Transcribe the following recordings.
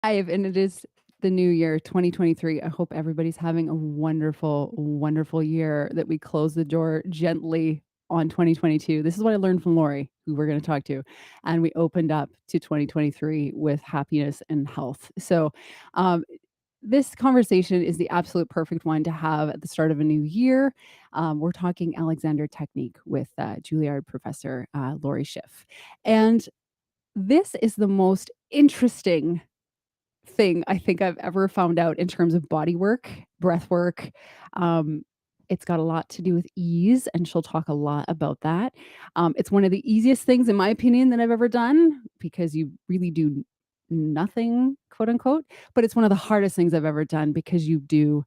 And it is the new year, 2023. I hope everybody's having a wonderful, wonderful year, that we close the door gently on 2022. This is what I learned from Lori, who we're going to talk to. And we opened up to 2023 with happiness and health. So, um, this conversation is the absolute perfect one to have at the start of a new year. We're talking Alexander Technique with Juilliard professor Lori Schiff. And this is the most interesting thing I think I've ever found out in terms of body work, breath work. Um, it's got a lot to do with ease, and she'll talk a lot about that. It's one of the easiest things, in my opinion, that I've ever done, because you really do nothing, quote unquote, but it's one of the hardest things I've ever done because you do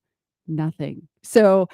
nothing. So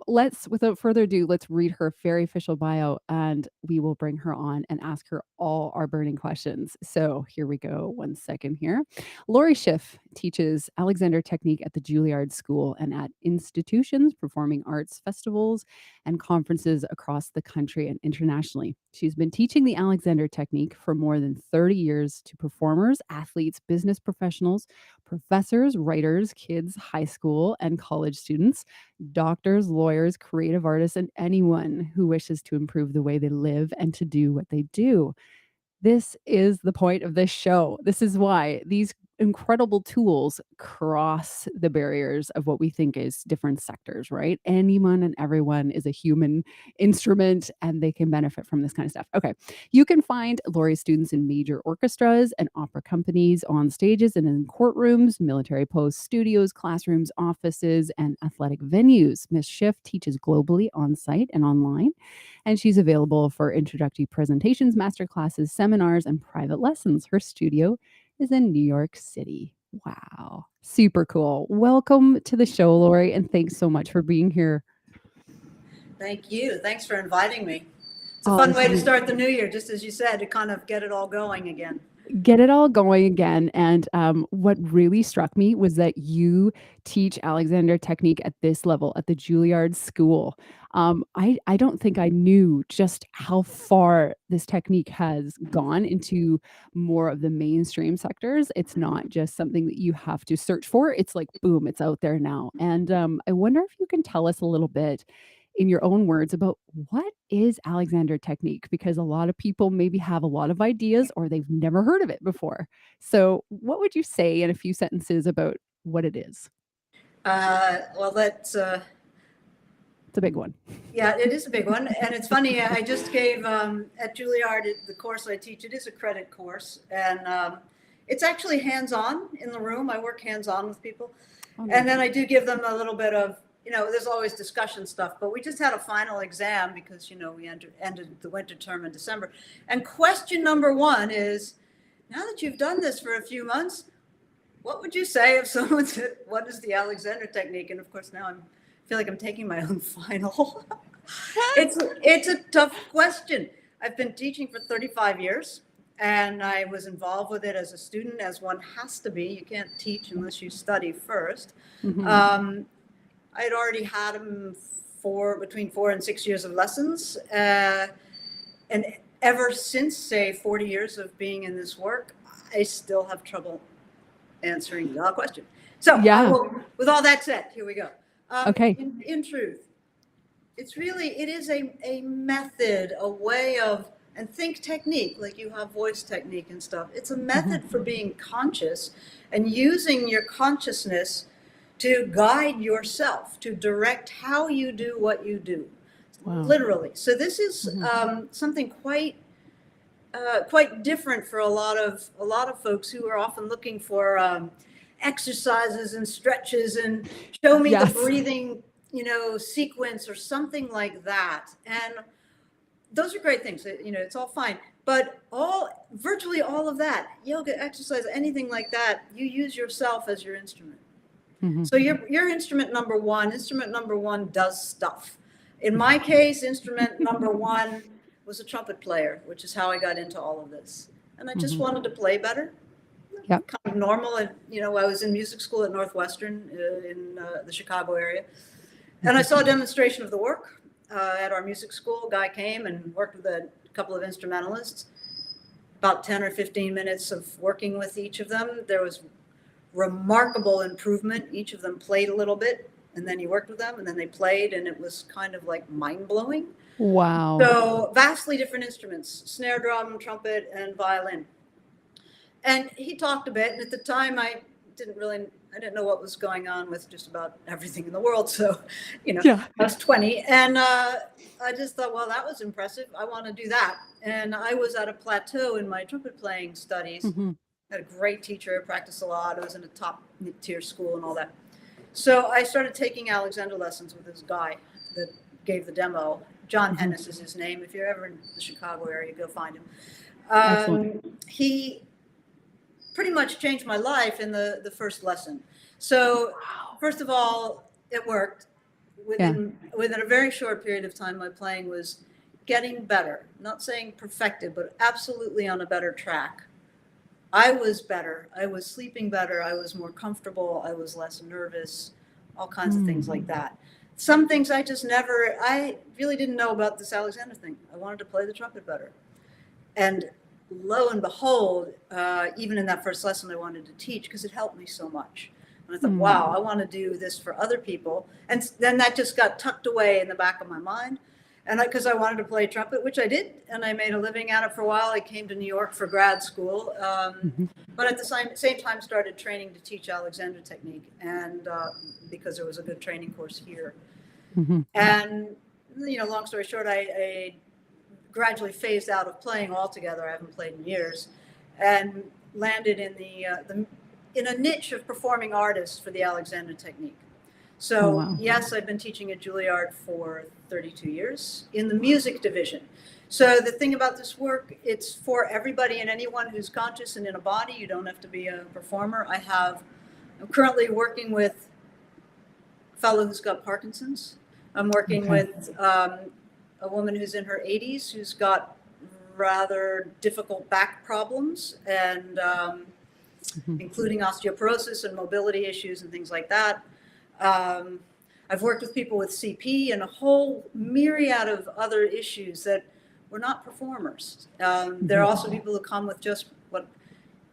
without further ado, let's read her very official bio, and we will bring her on and ask her all our burning questions. So here we go. One second here. Lori Schiff teaches Alexander Technique at the Juilliard School and at institutions, performing arts festivals, and conferences across the country and internationally. She's been teaching the Alexander Technique for more than 30 years to performers, athletes, business professionals, professors, writers, kids, high school and college students, doctors, lawyers, creative artists, and anyone who wishes to improve the way they live and to do what they do. This is the point of this show. This is why these incredible tools cross the barriers of what we think is different sectors, right? Anyone and everyone is a human instrument, and they can benefit from this kind of stuff. Okay. You can find Lori's students in major orchestras and opera companies, on stages and in courtrooms, military posts, studios, classrooms, offices, and athletic venues. Miss Schiff teaches globally on site and online, and she's available for introductory presentations, masterclasses, seminars, and private lessons. Her studio is in New York City. Wow. Super cool. Welcome to the show, Lori, and thanks so much for being here. Thank you. Thanks for inviting me. It's a Oh, fun way to start the new year, just as you said, to kind of get it all going again. Get it all going again. And what really struck me was that you teach Alexander Technique at this level, at the Juilliard School. I don't think I knew just how far this technique has gone into more of the mainstream sectors. It's not just something that you have to search for. It's like, boom, it's out there now. And I wonder if you can tell us a little bit in your own words about what is Alexander Technique, because a lot of people maybe have a lot of ideas or they've never heard of it before. So what would you say in a few sentences about what it is? Well, that's It's a big one. Yeah, it is a big one, and it's funny. I just gave at Juilliard the course I teach. It is a credit course, and it's actually hands-on in the room. I work hands-on with people, and then I do give them a little bit of, there's always discussion stuff, but we just had a final exam because we ended the winter term in December, and question number one is, now that you've done this for a few months, what would you say if someone said, what is the Alexander Technique? And of course now I feel like I'm taking my own final. It's a tough question. I've been teaching for 35 years, and I was involved with it as a student, as one has to be. You can't teach unless you study first. Mm-hmm. I'd already had them between 4 and 6 years of lessons, and ever since, say, 40 years of being in this work, I still have trouble answering the question. So with all that said, here we go. Okay. In truth, it is a method, a way of, and think technique, like you have voice technique and stuff. It's a method for being conscious and using your consciousness to guide yourself, to direct how you do what you do, literally. So this is something quite different for a lot of folks who are often looking for exercises and stretches and show me the breathing, sequence or something like that. And those are great things. It's all fine. But virtually all of that, yoga, exercise, anything like that, you use yourself as your instrument. Mm-hmm. So your instrument number one does stuff. In my case, instrument number one was a trumpet player, which is how I got into all of this. And I just wanted to play better. Yep. Kind of normal. And, I was in music school at Northwestern in the Chicago area. And I saw a demonstration of the work at our music school. A guy came and worked with a couple of instrumentalists. About 10 or 15 minutes of working with each of them. There was remarkable improvement. Each of them played a little bit, and then he worked with them, and then they played, and it was kind of like mind-blowing. Wow. So vastly different instruments: snare drum, trumpet, and violin. And he talked a bit, and at the time I didn't know what was going on with just about everything in the world. So, Yeah. I was 20, and I just thought, well, that was impressive. I want to do that. And I was at a plateau in my trumpet playing studies. Hmm. Had a great teacher, practiced a lot. I was in a top tier school and all that. So I started taking Alexander lessons with this guy that gave the demo. John Hennis is his name. If you're ever in the Chicago area, go find him. Excellent. He pretty much changed my life in the first lesson. So first of all, it worked. Within a very short period of time, my playing was getting better. Not saying perfected, but absolutely on a better track. I was better. I was sleeping better. I was more comfortable. I was less nervous, all kinds of things like that. Some things I really didn't know about this Alexander thing. I wanted to play the trumpet better. And lo and behold, even in that first lesson, I wanted to teach because it helped me so much. And I thought, wow, I want to do this for other people. And then that just got tucked away in the back of my mind. And because I wanted to play trumpet, which I did, and I made a living at it for a while. I came to New York for grad school, but at the same time started training to teach Alexander technique, and because there was a good training course here. And long story short, I gradually phased out of playing altogether. I haven't played in years, and landed in in a niche of performing artists for the Alexander technique. So yes, I've been teaching at Juilliard for 32 years in the music division. So the thing about this work, it's for everybody and anyone who's conscious and in a body. You don't have to be a performer. I'm currently working with a fellow who's got Parkinson's. I'm working with a woman who's in her 80s who's got rather difficult back problems, and including osteoporosis and mobility issues and things like that. I've worked with people with CP and a whole myriad of other issues that were not performers. There are also people who come with just what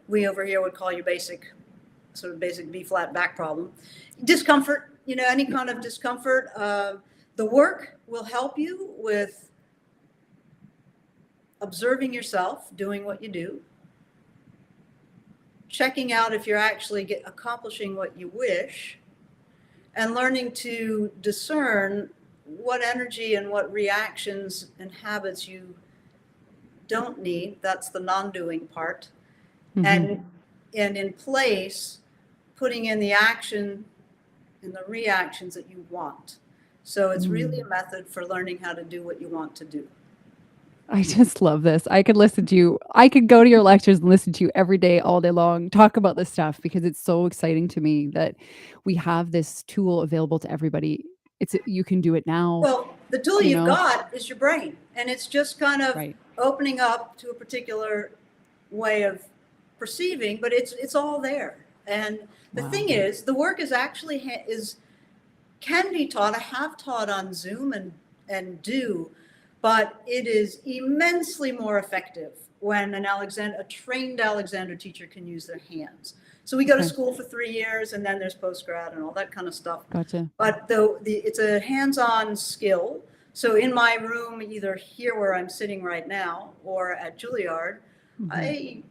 we over here would call your basic B flat back problem. Discomfort, any kind of discomfort. The work will help you with observing yourself, doing what you do, checking out if you're actually accomplishing what you wish, and learning to discern what energy and what reactions and habits you don't need. That's the non-doing part. And in place, putting in the action and the reactions that you want. So it's really a method for learning how to do what you want to do. I just love this. I could listen to you. I could go to your lectures and listen to you every day, all day long, talk about this stuff, because it's so exciting to me that we have this tool available to everybody. You can do it now. Well, the tool you've got is your brain, and it's just kind of opening up to a particular way of perceiving, but it's all there. And the thing is, the work is actually can be taught. I have taught on Zoom and but it is immensely more effective when a trained Alexander teacher can use their hands. So we go to school for 3 years, and then there's postgrad and all that kind of stuff. Gotcha. But it's a hands-on skill. So in my room, either here where I'm sitting right now or at Juilliard, I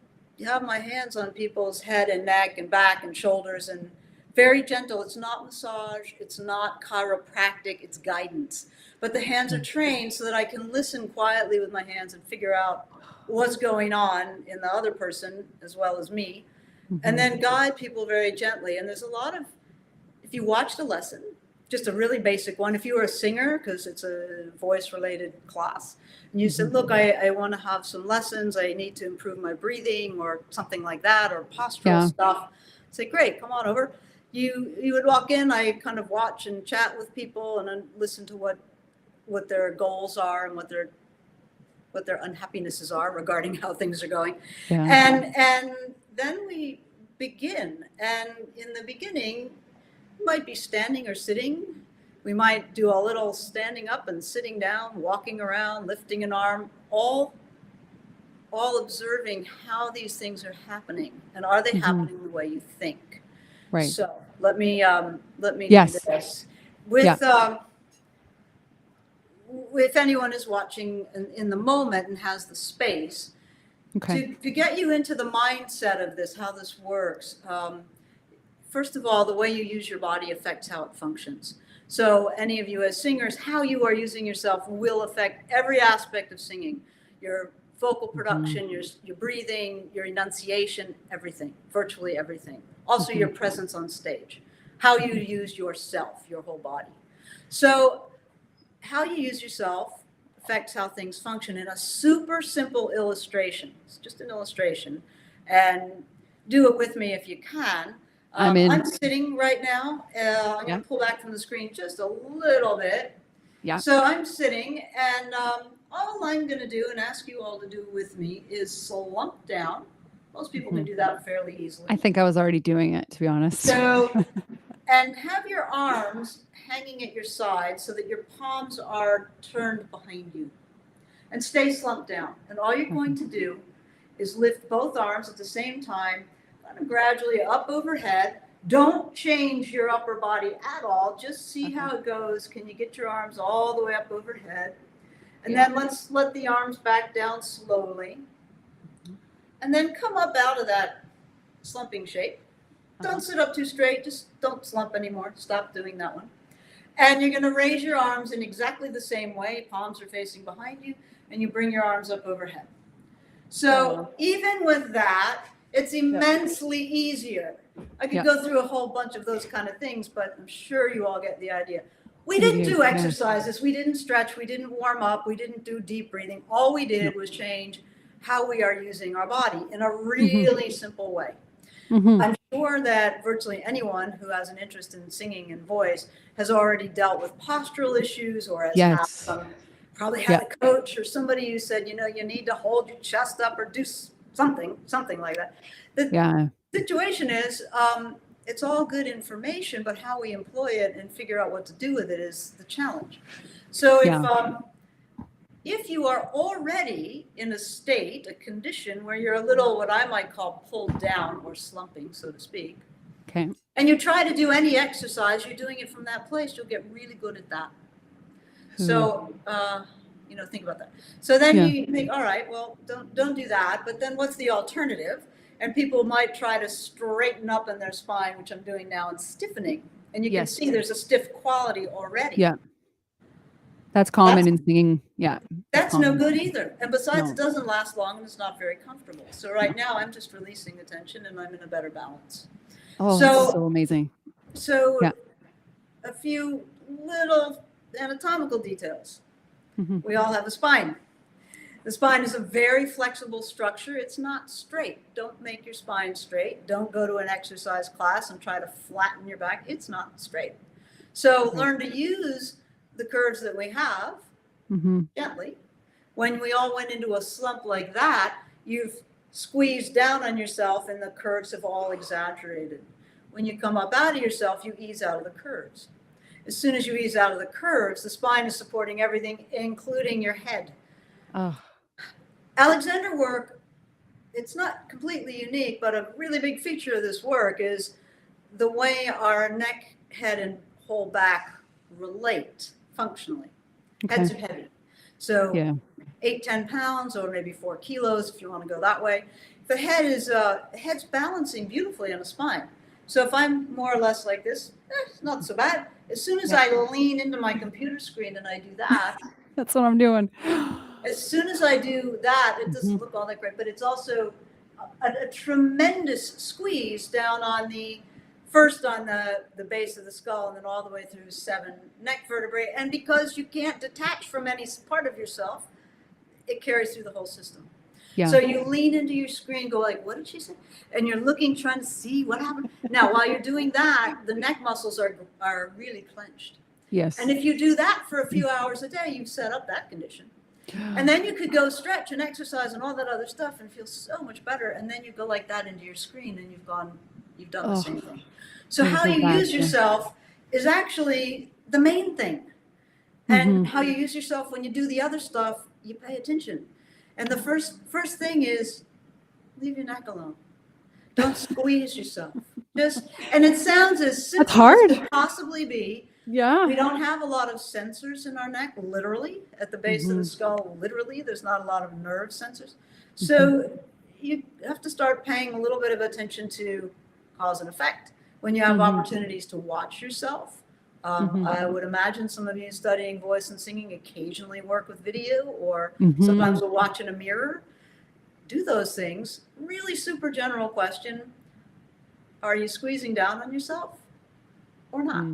have my hands on people's head and neck and back and shoulders, and very gentle. It's not massage. It's not chiropractic. It's guidance. But the hands are trained so that I can listen quietly with my hands and figure out what's going on in the other person as well as me, and then guide people very gently. And there's a lot of, if you watched a lesson, just a really basic one, if you were a singer, because it's a voice-related class, and you said, look, I want to have some lessons. I need to improve my breathing or something like that, or postural stuff. Say, great, come on over. You would walk in, I kind of watch and chat with people and then listen to what their goals are and what their unhappinesses are regarding how things are going. And then we begin. And in the beginning, we might be standing or sitting. We might do a little standing up and sitting down, walking around, lifting an arm, all observing how these things are happening. And are they happening the way you think? Right. So let me do Yes. this Yeah. with if anyone is watching in the moment and has the space Okay. to get you into the mindset of this, how this works. First of all, the way you use your body affects how it functions. So any of you as singers, how you are using yourself will affect every aspect of singing. Your vocal production, your breathing, your enunciation, everything, virtually everything. Also your presence on stage, how you use yourself, your whole body. So how you use yourself affects how things function in a super simple illustration. It's just an illustration. And do it with me if you can. I'm in. I'm sitting right now. I'm going to pull back from the screen just a little bit. Yeah. So I'm sitting, and all I'm going to do and ask you all to do with me is slump down. Most people can do that fairly easily. I think I was already doing it, to be honest. So, and have your arms hanging at your side so that your palms are turned behind you. And stay slumped down. And all you're going to do is lift both arms at the same time, kind of gradually up overhead. Don't change your upper body at all. Just see how it goes. Can you get your arms all the way up overhead? And then let's let the arms back down slowly. And then come up out of that slumping shape. Don't sit up too straight. Just don't slump anymore. Stop doing that one. And you're going to raise your arms in exactly the same way. Palms are facing behind you. And you bring your arms up overhead. So even with that, it's immensely easier. I could go through a whole bunch of those kind of things, but I'm sure you all get the idea. We didn't do exercises. We didn't stretch. We didn't warm up. We didn't do deep breathing. All we did was change how we are using our body in a really simple way. I'm sure that virtually anyone who has an interest in singing and voice has already dealt with postural issues or has had some, probably had a coach or somebody who said, you know, you need to hold your chest up or do something like that. The situation is, it's all good information, but how we employ it and figure out what to do with it is the challenge. So if you are already in a state, a condition where you're a little, what I might call pulled down or slumping, so to speak, and you try to do any exercise, you're doing it from that place, you'll get really good at that. So, you know, think about that. So then you think, all right, well, don't do that. But then what's the alternative? And people might try to straighten up in their spine, which I'm doing now, and stiffening. And you can see there's a stiff quality already. That's common in singing. That's no good either. And besides, it doesn't last long and it's not very comfortable. So right now I'm just releasing the tension and I'm in a better balance. Oh, that's so amazing. So a few little anatomical details. We all have a spine. The spine is a very flexible structure. It's not straight. Don't make your spine straight. Don't go to an exercise class and try to flatten your back. It's not straight. So learn to use the curves that we have gently. When we all went into a slump like that, you've squeezed down on yourself and the curves have all exaggerated. When you come up out of yourself, you ease out of the curves. As soon as you ease out of the curves, the spine is supporting everything, including your head. Alexander work, it's not completely unique, but a really big feature of this work is the way our neck, head, and whole back relate functionally. Heads are heavy. So 8-10 pounds or maybe 4 kilos if you want to go that way. The head is head's balancing beautifully on the spine. So if I'm more or less like this, it's not so bad. As soon as I lean into my computer screen and I do that. That's what I'm doing. As soon as I do that, it doesn't look all that great, but it's also a tremendous squeeze down on first on the base of the skull and then all the way through 7 neck vertebrae. And because you can't detach from any part of yourself, it carries through the whole system. So you lean into your screen, go like, what did she say? And you're looking, trying to see what happened. Now, while you're doing that, the neck muscles are really clenched. And if you do that for a few hours a day, you've set up that condition. And then you could go stretch and exercise and all that other stuff and feel so much better. And then you go like that into your screen and you've done the same thing. So how you use yourself is actually the main thing. And how you use yourself when you do the other stuff, you pay attention. And the first thing is leave your neck alone. Don't squeeze yourself. And it sounds as That's simple as hard. could possibly be. Yeah. We don't have a lot of sensors in our neck, literally, at the base of the skull, literally. There's not a lot of nerve sensors. So you have to start paying a little bit of attention to cause and effect when you have opportunities to watch yourself. I would imagine some of you studying voice and singing occasionally work with video, or sometimes we'll watch in a mirror. Do those things. Really super general question. Are you squeezing down on yourself or not?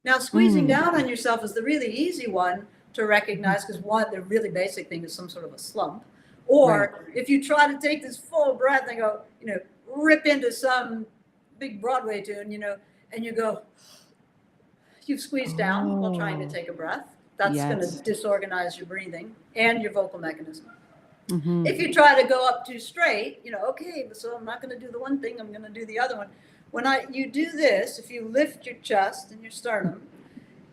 Now, squeezing down on yourself is the really easy one to recognize, because one, the really basic thing is some sort of a slump. Or if you try to take this full breath and go, rip into some big Broadway tune, and you go, you've squeezed down while trying to take a breath. That's going to disorganize your breathing and your vocal mechanism. If you try to go up too straight, okay, so I'm not going to do the one thing, I'm going to do the other one. When you do this, if you lift your chest and your sternum,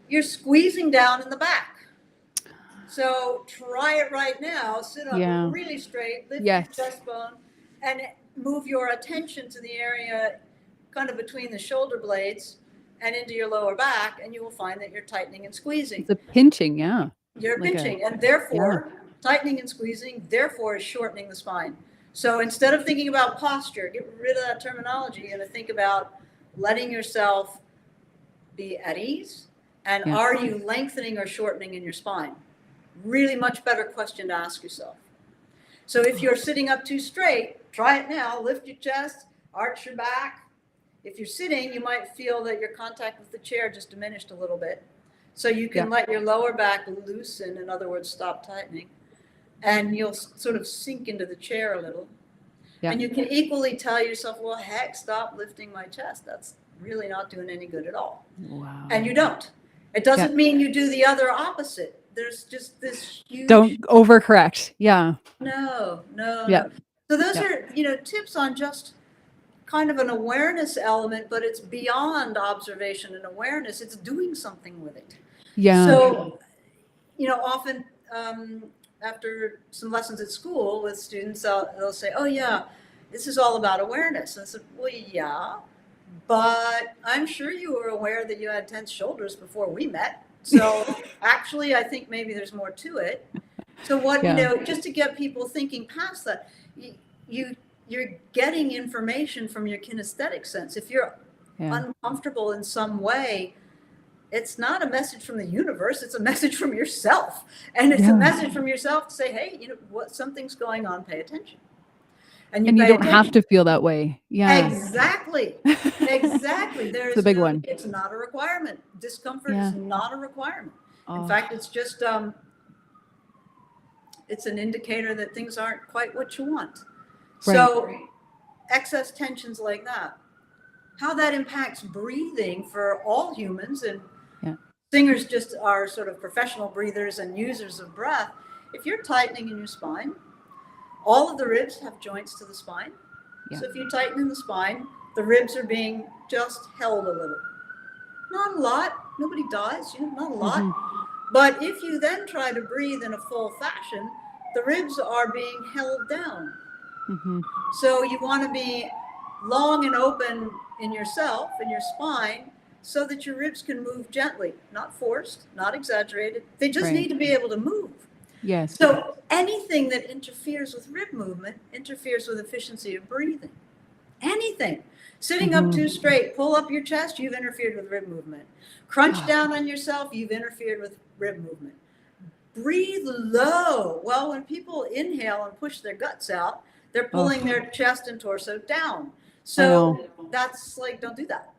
you're squeezing down in the back. So try it right now. Sit up really straight, lift your chest bone, and move your attention to the area kind of between the shoulder blades and into your lower back, and you will find that you're tightening and squeezing. It's a pinching, yeah. You're pinching, and therefore tightening and squeezing, therefore is shortening the spine. So instead of thinking about posture, get rid of that terminology. You're going to think about letting yourself be at ease. And are you lengthening or shortening in your spine? Really much better question to ask yourself. So if you're sitting up too straight, try it now. Lift your chest, arch your back. If you're sitting, you might feel that your contact with the chair just diminished a little bit. So you can let your lower back loosen, in other words, stop tightening. And you'll sort of sink into the chair a little. And you can equally tell yourself, well, heck, stop lifting my chest. That's really not doing any good at all. Wow. And you don't. It doesn't mean you do the other opposite. There's just this huge... Don't overcorrect. Yeah. No. So those are, tips on just kind of an awareness element, but it's beyond observation and awareness. It's doing something with it. Yeah. So, often... after some lessons at school with students, they'll say, oh yeah, this is all about awareness. And I said, well, yeah, but I'm sure you were aware that you had tense shoulders before we met. So actually, I think maybe there's more to it. So just to get people thinking past that, you're getting information from your kinesthetic sense. If you're uncomfortable in some way, it's not a message from the universe, it's a message from yourself. And it's a message from yourself to say, hey, something's going on, pay attention. And you don't have to feel that way. Yeah. Exactly. There's a big one. It's not a requirement. Discomfort is not a requirement. In fact, it's just, it's an indicator that things aren't quite what you want. So excess tensions like that, how that impacts breathing for all humans, and singers just are sort of professional breathers and users of breath. If you're tightening in your spine, all of the ribs have joints to the spine. So if you tighten in the spine, the ribs are being just held a little. Not a lot. Nobody dies, not a lot. But if you then try to breathe in a full fashion, the ribs are being held down. So you want to be long and open in yourself, in your spine, so that your ribs can move gently, not forced, not exaggerated. They just need to be able to move. Yes. So anything that interferes with rib movement interferes with efficiency of breathing. Anything. Sitting up too straight, pull up your chest, you've interfered with rib movement. Crunch down on yourself, you've interfered with rib movement. Breathe low. Well, when people inhale and push their guts out, they're pulling their chest and torso down. So that's like, don't do that.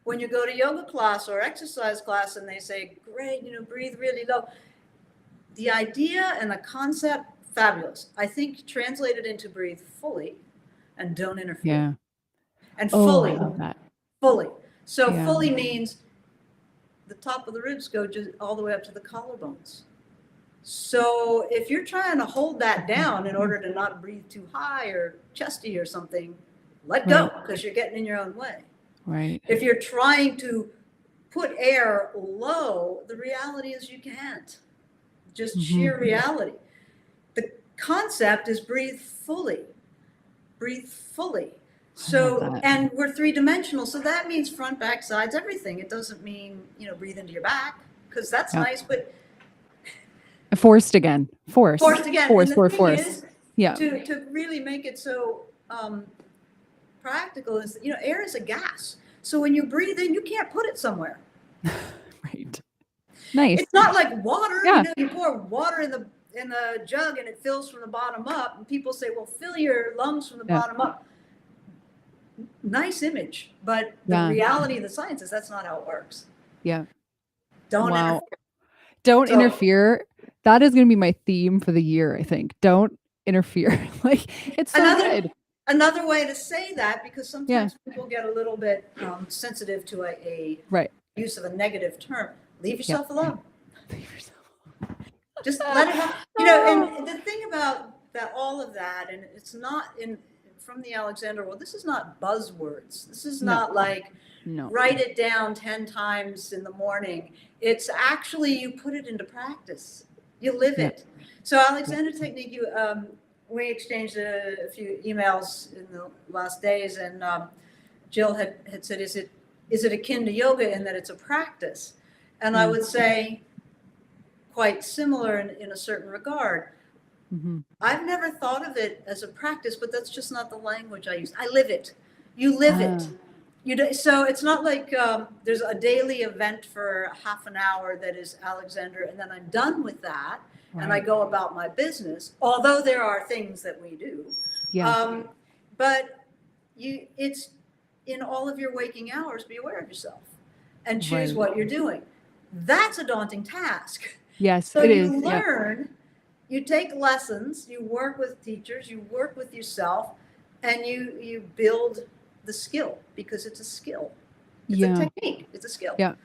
When you go to yoga class or exercise class and they say, great, breathe really low. The idea and the concept, fabulous. I think translated into breathe fully and don't interfere. Yeah. And fully. I love that. Fully. So fully means the top of the ribs go just all the way up to the collarbones. So if you're trying to hold that down in order to not breathe too high or chesty or something, let go, because you're getting in your own way. Right. If you're trying to put air low, the reality is you can't. Just sheer reality. The concept is breathe fully. Breathe fully. So, and we're three-dimensional. So that means front, back, sides, everything. It doesn't mean, breathe into your back, because that's nice, but forced again. Force. Forced again. Force, and the force, thing force. is, Yeah. To really make it so practical is, air is a gas. So when you breathe in, you can't put it somewhere. Right. Nice. It's not like water. Yeah. You pour water in the jug and it fills from the bottom up. And people say, well, fill your lungs from the bottom up. Nice image, but the reality of the science is that's not how it works. Yeah. Don't interfere. Don't interfere. That is going to be my theme for the year, I think. Don't interfere. Like, it's so good. Another way to say that, because sometimes people get a little bit sensitive to a use of a negative term. Leave yourself alone. Leave yourself alone. Just let it happen. And the thing about that, all of that, and it's not from the Alexander world, this is not buzzwords. This is not like write it down 10 times in the morning. It's actually, you put it into practice. You live it. So Alexander technique, we exchanged a few emails in the last days, and Jill had said, is it akin to yoga in that it's a practice? And I would say quite similar in a certain regard. Mm-hmm. I've never thought of it as a practice, but that's just not the language I use. I live it. You live it. So it's not like there's a daily event for half an hour that is Alexander, and then I'm done with that, and I go about my business. Although there are things that we do, but it's in all of your waking hours. Be aware of yourself and choose what you're doing. That's a daunting task. Yes, so it you is. learn. You take lessons, you work with teachers, you work with yourself, and you build the skill, because it's a skill. It's a technique. It's a skill. Yeah.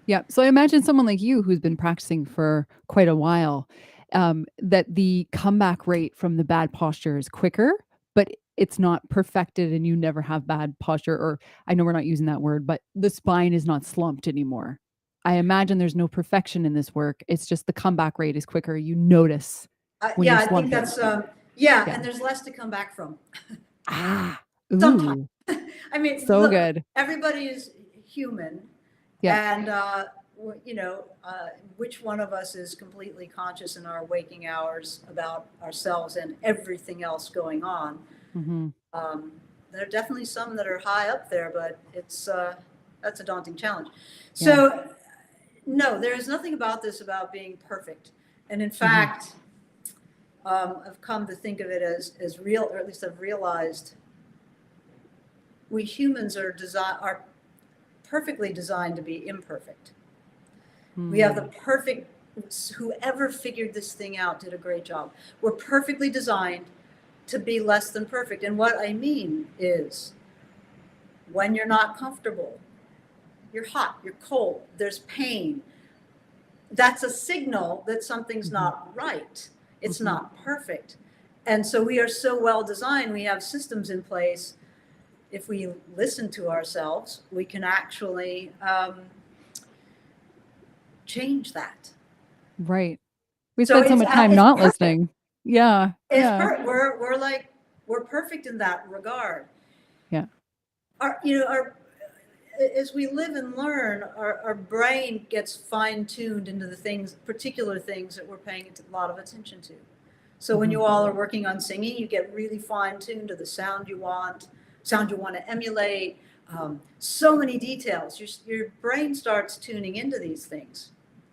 Yeah. So I imagine someone like you who's been practicing for quite a while, that the comeback rate from the bad posture is quicker, but it's not perfected and you never have bad posture, or I know we're not using that word, but the spine is not slumped anymore. I imagine there's no perfection in this work. It's just the comeback rate is quicker. You notice. I think that's, and there's less to come back from. Sometimes. I mean, so good. Everybody is human. And, which one of us is completely conscious in our waking hours about ourselves and everything else going on? Mm-hmm. There are definitely some that are high up there, but that's a daunting challenge. So, no, there is nothing about this about being perfect. And in fact, I've come to think of it as real, or at least I've realized we humans are perfectly designed to be imperfect. We have the perfect, whoever figured this thing out did a great job. We're perfectly designed to be less than perfect. And what I mean is, when you're not comfortable, you're hot, you're cold, there's pain. That's a signal that something's not right. It's not perfect. And so we are so well designed, we have systems in place. If we listen to ourselves, we can actually change that. Right. We spend so much time not listening. Yeah. We're perfect in that regard. Yeah. As we live and learn, our brain gets fine-tuned into the particular things that we're paying a lot of attention to. So when you all are working on singing, you get really fine-tuned to the sound you want to emulate, so many details. Your brain starts tuning into these things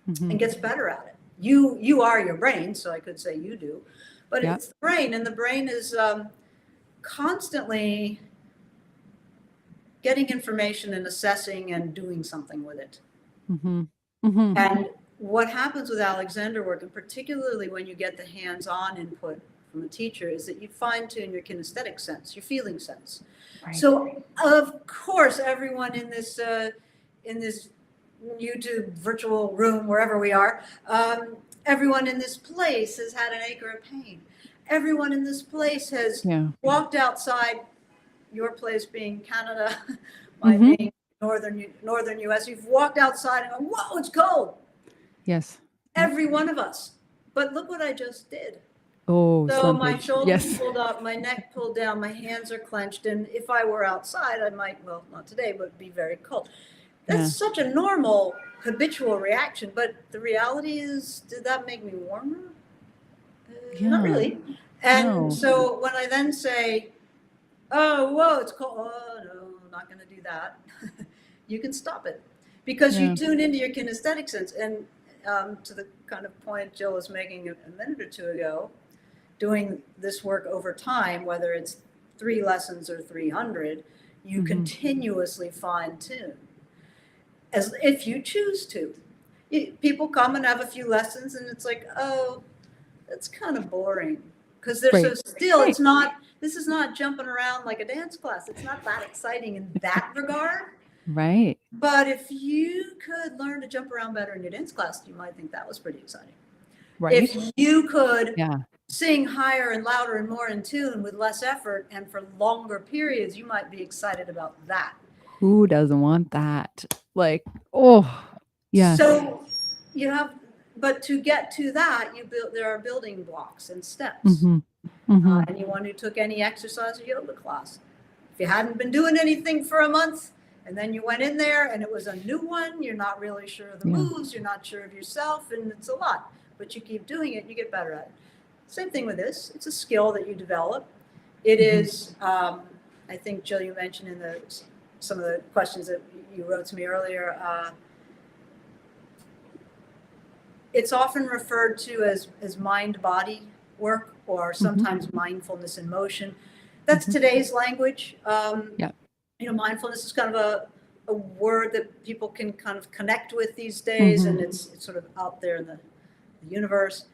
and gets better at it. You are your brain, so I could say you do, but it's the brain, and the brain is constantly getting information and assessing and doing something with it. And what happens with Alexander work, and particularly when you get the hands-on input from a teacher, is that you fine-tune your kinesthetic sense, your feeling sense. Right. So of course, everyone in this YouTube virtual room, wherever we are, everyone in this place has had an ache or a pain. Everyone in this place has walked outside, your place being Canada, mine being northern US. You've walked outside and gone, whoa, it's cold. Yes. Every one of us. But look what I just did. Oh, So my slumpage. shoulders Yes. pulled up, my neck pulled down, my hands are clenched. And if I were outside, I might, well, not today, but be very cold. That's Yeah. such a normal, habitual reaction. But the reality is, did that make me warmer? Not Yeah. really. And No. so when I then say, oh, whoa, it's cold. Oh, no, I'm not going to do that. You can stop it because you Yeah. tune into your kinesthetic sense. And to the kind of point Jill was making a minute or two ago, doing this work over time, whether it's 3 lessons or 300, you continuously fine tune as if you choose to. People come and have a few lessons and it's like, oh, that's kind of boring because they're so Right. still. Right. It's not, this is not jumping around like a dance class. It's not that exciting in that regard. Right. But if you could learn to jump around better in your dance class, you might think that was pretty exciting. Right. If you could Yeah. sing higher and louder and more in tune with less effort and for longer periods, you might be excited about that. Who doesn't want that? Like, oh, yes. So you have, but to get to that, there are building blocks and steps. Anyone who took any exercise or yoga class, if you hadn't been doing anything for a month and then you went in there and it was a new one, you're not really sure of the moves, you're not sure of yourself, and it's a lot, but you keep doing it, you get better at it. Same thing with this. It's a skill that you develop. It is, I think, Jill, you mentioned in some of the questions that you wrote to me earlier, it's often referred to as mind-body work or sometimes mindfulness in motion. That's today's language. Mindfulness is kind of a word that people can kind of connect with these days, and it's sort of out there in the universe.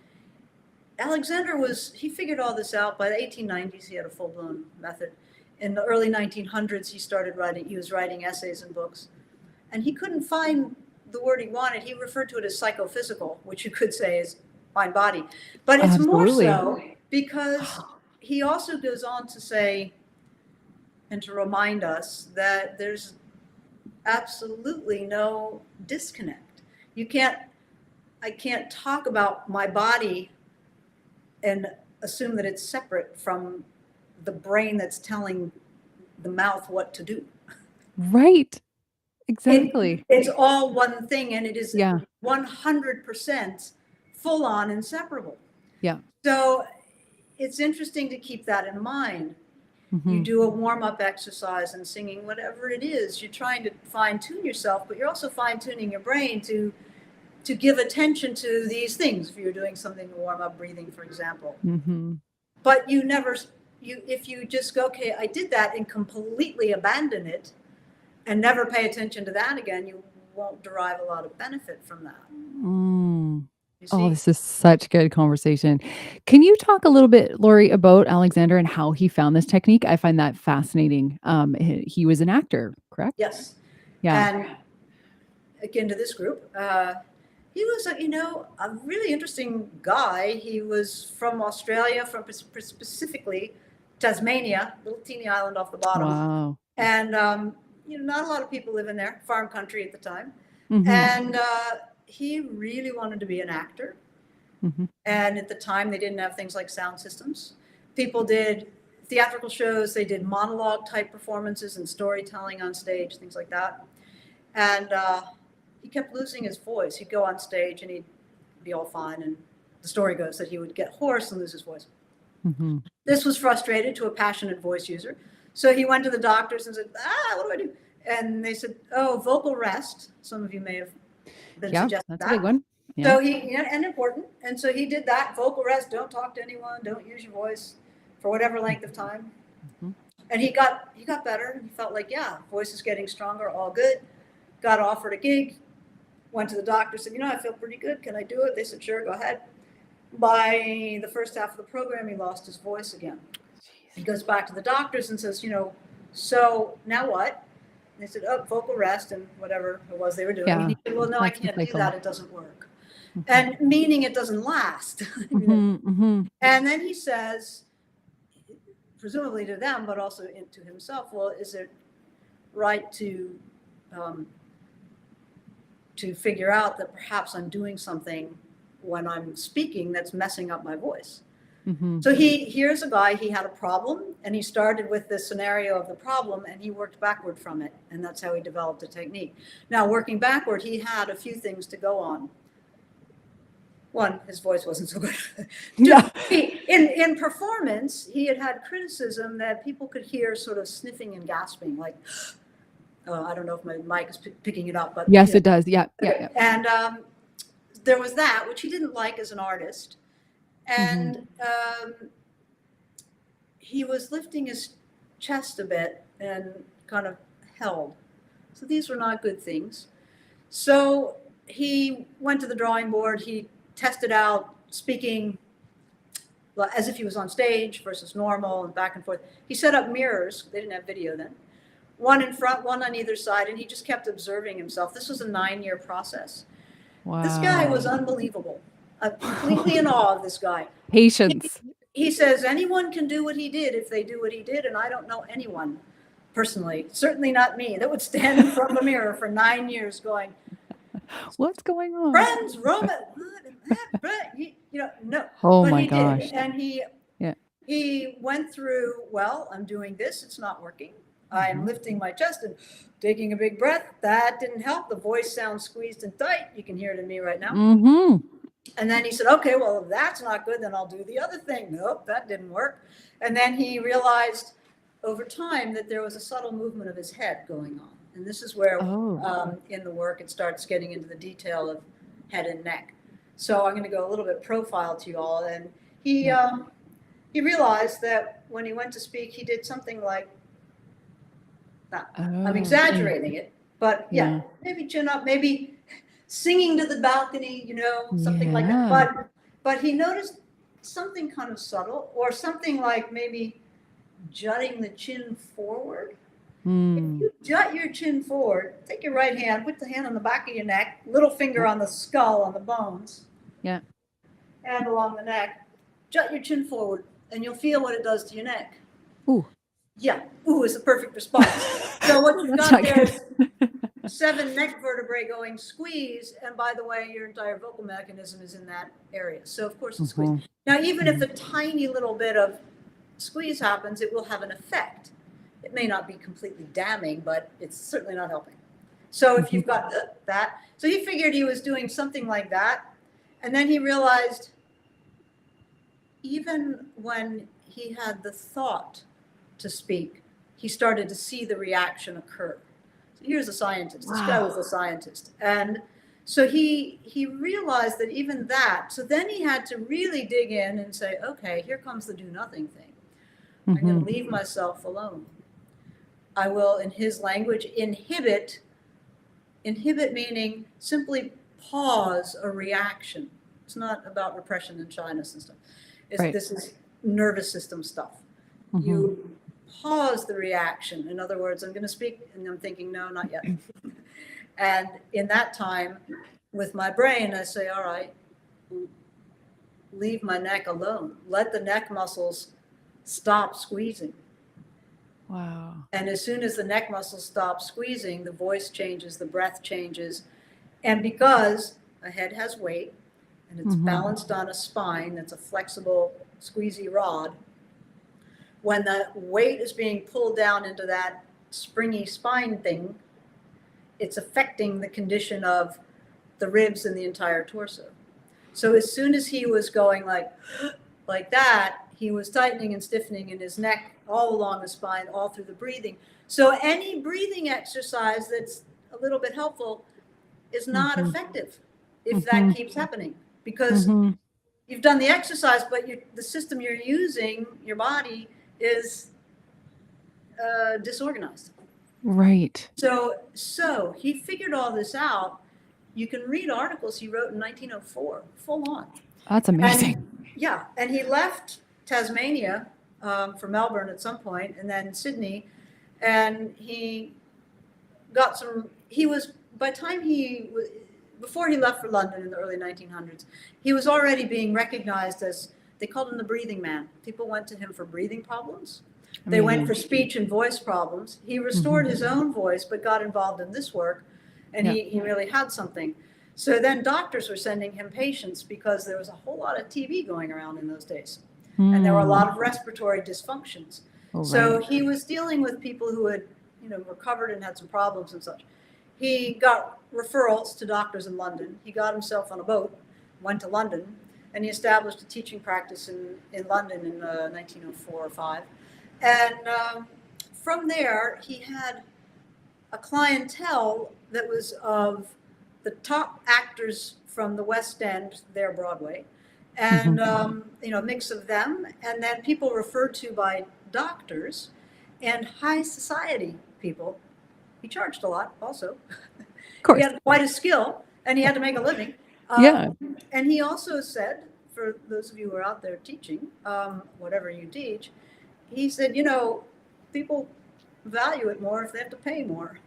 Alexander he figured all this out by the 1890s. He had a full-blown method. In the early 1900s, he was writing essays and books, and he couldn't find the word he wanted. He referred to it as psychophysical, which you could say is mind-body. But it's more so because he also goes on to say, and to remind us that there's absolutely no disconnect. I can't talk about my body and assume that it's separate from the brain that's telling the mouth what to do. Right. Exactly. It's all one thing, and it is 100% full on inseparable. Yeah. So it's interesting to keep that in mind. You do a warm-up exercise and singing, whatever it is, you're trying to fine-tune yourself, but you're also fine-tuning your brain to give attention to these things. If you're doing something to warm up, breathing, for example. But if you just go, okay, I did that, and completely abandon it and never pay attention to that again, you won't derive a lot of benefit from that. Oh, this is such good conversation. Can you talk a little bit, Lori, about Alexander and how he found this technique? I find that fascinating. He was an actor, correct? Yes. Yeah. And again, to this group, he was a really interesting guy. He was from Australia, from specifically Tasmania, little teeny island off the bottom. Wow. And not a lot of people live in there, farm country at the time. And he really wanted to be an actor. And at the time, they didn't have things like sound systems. People did theatrical shows. They did monologue type performances and storytelling on stage, things like that. And he kept losing his voice. He'd go on stage and he'd be all fine. And the story goes that he would get hoarse and lose his voice. This was frustrated to a passionate voice user. So he went to the doctors and said, what do I do? And they said, vocal rest. Some of you may have been suggested that's that. a big one. So and important. And so he did that, vocal rest, don't talk to anyone, don't use your voice for whatever length of time. And he got better. He felt like, voice is getting stronger, all good. Got offered a gig, went to the doctor, said, I feel pretty good. Can I do it? They said, sure, go ahead. By the first half of the program, he lost his voice again. He goes back to the doctors and says, so now what? And they said, vocal rest and whatever it was they were doing. And he said, well, no, I can't do that. It doesn't work. And meaning it doesn't last. And then he says, presumably to them, but also to himself, well, is it right to figure out that perhaps I'm doing something when I'm speaking that's messing up my voice? Mhm. So here's a guy, he had a problem, and he started with the scenario of the problem, and he worked backward from it. And that's how he developed a technique. Now, working backward, he had a few things to go on. One, his voice wasn't so good. Yeah. In performance, he had criticism that people could hear sort of sniffing and gasping, like, I don't know if my mic is picking it up, but Yes, it does. Yeah. Yeah. and there was that, which he didn't like as an artist. And he was lifting his chest a bit and kind of held. So these were not good things. So he went to the drawing board. He tested out speaking as if he was on stage versus normal and back and forth. He set up mirrors. They didn't have video then. One in front, one on either side, and he just kept observing himself. This was a 9-year process. Wow. This guy was unbelievable. I'm completely in awe of this guy. Patience. He says anyone can do what he did if they do what he did, and I don't know anyone personally, certainly not me, that would stand in front of a mirror for 9 years going, what's going on? Friends, Roman, no. Oh but my he gosh. did. And he went through, well, I'm doing this, it's not working. I'm lifting my chest and taking a big breath. That didn't help. The voice sounds squeezed and tight. You can hear it in me right now. And then he said, okay, well, if that's not good, then I'll do the other thing. Nope, that didn't work. And then he realized over time that there was a subtle movement of his head going on. And this is where in the work it starts getting into the detail of head and neck. So I'm going to go a little bit profile to you all. And he realized that when he went to speak, he did something like, I'm exaggerating it, but maybe chin up, maybe singing to the balcony, something like that. But he noticed something kind of subtle, or something like maybe jutting the chin forward. If you jut your chin forward, take your right hand, put the hand on the back of your neck, little finger on the skull, on the bones, and along the neck, jut your chin forward, and you'll feel what it does to your neck. Ooh. Yeah, ooh is the perfect response. So what you've got there is 7 neck vertebrae going squeeze, and by the way, your entire vocal mechanism is in that area. So of course it's squeeze. Now, even if a tiny little bit of squeeze happens, it will have an effect. It may not be completely damning, but it's certainly not helping. So if you've got that, so he figured he was doing something like that, and then he realized even when he had the thought to speak, he started to see the reaction occur. So here's a scientist. This guy was a scientist. And so he realized that even that, so then he had to really dig in and say, okay, here comes the do nothing thing. I'm going to leave myself alone. I will, in his language, inhibit meaning simply pause a reaction. It's not about repression and shyness and stuff. This is nervous system stuff. You pause the reaction. In other words, I'm going to speak, and I'm thinking, no, not yet. And in that time, with my brain, I say, all right, leave my neck alone. Let the neck muscles stop squeezing. Wow. And as soon as the neck muscles stop squeezing, the voice changes, the breath changes. And because a head has weight, and it's balanced on a spine that's a flexible, squeezy rod, when the weight is being pulled down into that springy spine thing, it's affecting the condition of the ribs and the entire torso. So as soon as he was going like that, he was tightening and stiffening in his neck all along the spine, all through the breathing. So any breathing exercise that's a little bit helpful is not effective if that keeps happening, because you've done the exercise, but the system you're using, your body, is disorganized. Right. So he figured all this out. You can read articles he wrote in 1904, full on. That's amazing. And he left Tasmania for Melbourne at some point, and then Sydney, and he got before he left for London in the early 1900s, he was already being recognized as, they called him the breathing man. People went to him for breathing problems. They went for speech and voice problems. He restored his own voice, but got involved in this work, and he really had something. So then doctors were sending him patients because there was a whole lot of TB going around in those days. And there were a Mm. lot of respiratory dysfunctions. Oh, So right. he was dealing with people who had, recovered and had some problems and such. He got referrals to doctors in London. He got himself on a boat, went to London, and he established a teaching practice in London in 1904 or 5. And from there, he had a clientele that was of the top actors from the West End, their Broadway, and Mhm. a mix of them, and then people referred to by doctors and high society people. He charged a lot, also. Of He course. had quite a skill, and he had to make a living. Yeah. And he also said, for those of you who are out there teaching, whatever you teach, he said, people value it more if they have to pay more.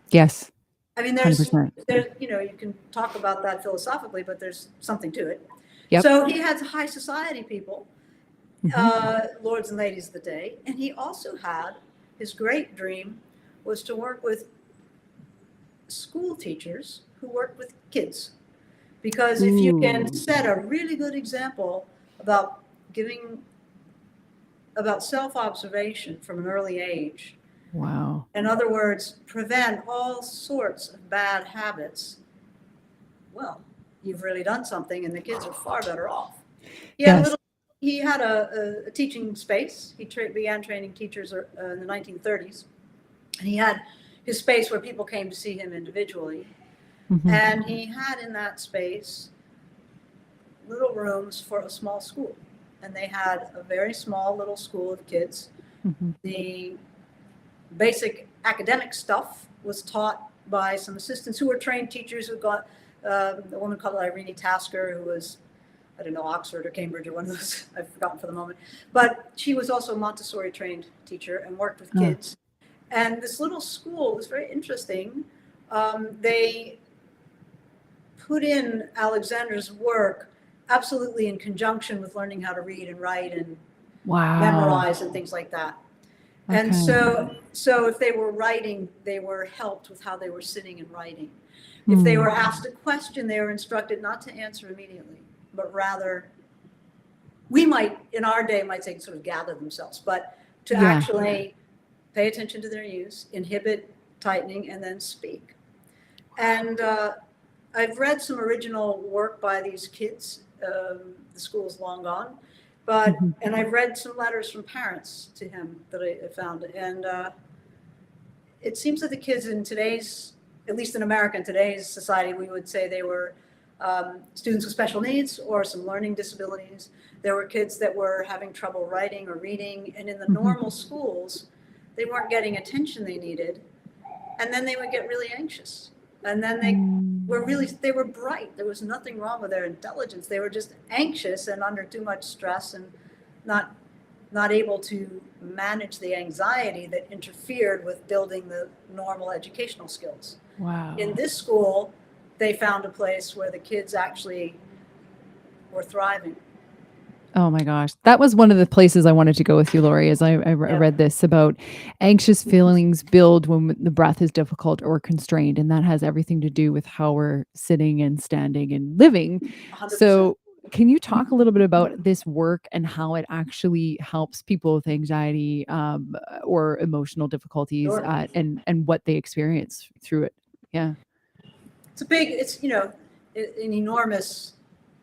Yes. I mean, there's, 100%. there's, you can talk about that philosophically, but there's something to it. Yep. So he had high society people, Mhm. lords and ladies of the day, and he also had, his great dream was to work with school teachers who worked with kids. Because if you can Ooh. set a really good example about about self-observation from an early age, Wow. in other words, prevent all sorts of bad habits, well, you've really done something, and the kids are far better off. He had a Yes. little. He had a teaching space. He began training teachers in the 1930s, and he had his space where people came to see him individually. Mhm. And he had in that space little rooms for a small school, and they had a very small little school of kids. Mhm. The basic academic stuff was taught by some assistants who were trained teachers who got a woman called Irene Tasker, who was, I don't know, Oxford or Cambridge or one of those, I've forgotten for the moment. But she was also a Montessori trained teacher and worked with Huh. kids. And this little school was very interesting. They put in Alexander's work absolutely in conjunction with learning how to read and write and Wow. memorize and things like that. And Okay. so if they were writing, they were helped with how they were sitting and writing. If they Hmm. were asked a question, they were instructed not to answer immediately, but rather, we might, in our day, might say sort of gather themselves, but to Yeah. actually pay attention to their use, inhibit tightening, and then speak. And I've read some original work by these kids. The school's long gone, Mhm. and I've read some letters from parents to him that I found. And it seems that the kids in today's, at least in America, in today's society, we would say they were students with special needs or some learning disabilities. There were kids that were having trouble writing or reading, and in the Mhm. normal schools, they weren't getting attention they needed, and then they would get really anxious. And then Mm. they were bright. There was nothing wrong with their intelligence. They were just anxious and under too much stress and not not able to manage the anxiety that interfered with building the normal educational skills. In Wow. this school, they found a place where the kids actually were thriving. Oh my gosh. That was one of the places I wanted to go with you, Lori, as I Yeah. read this about anxious feelings build when the breath is difficult or constrained, and that has everything to do with how we're sitting and standing and living. 100%. So, can you talk a little bit about this work and how it actually helps people with anxiety or emotional difficulties Sure. and what they experience through it? Yeah. It's, an enormous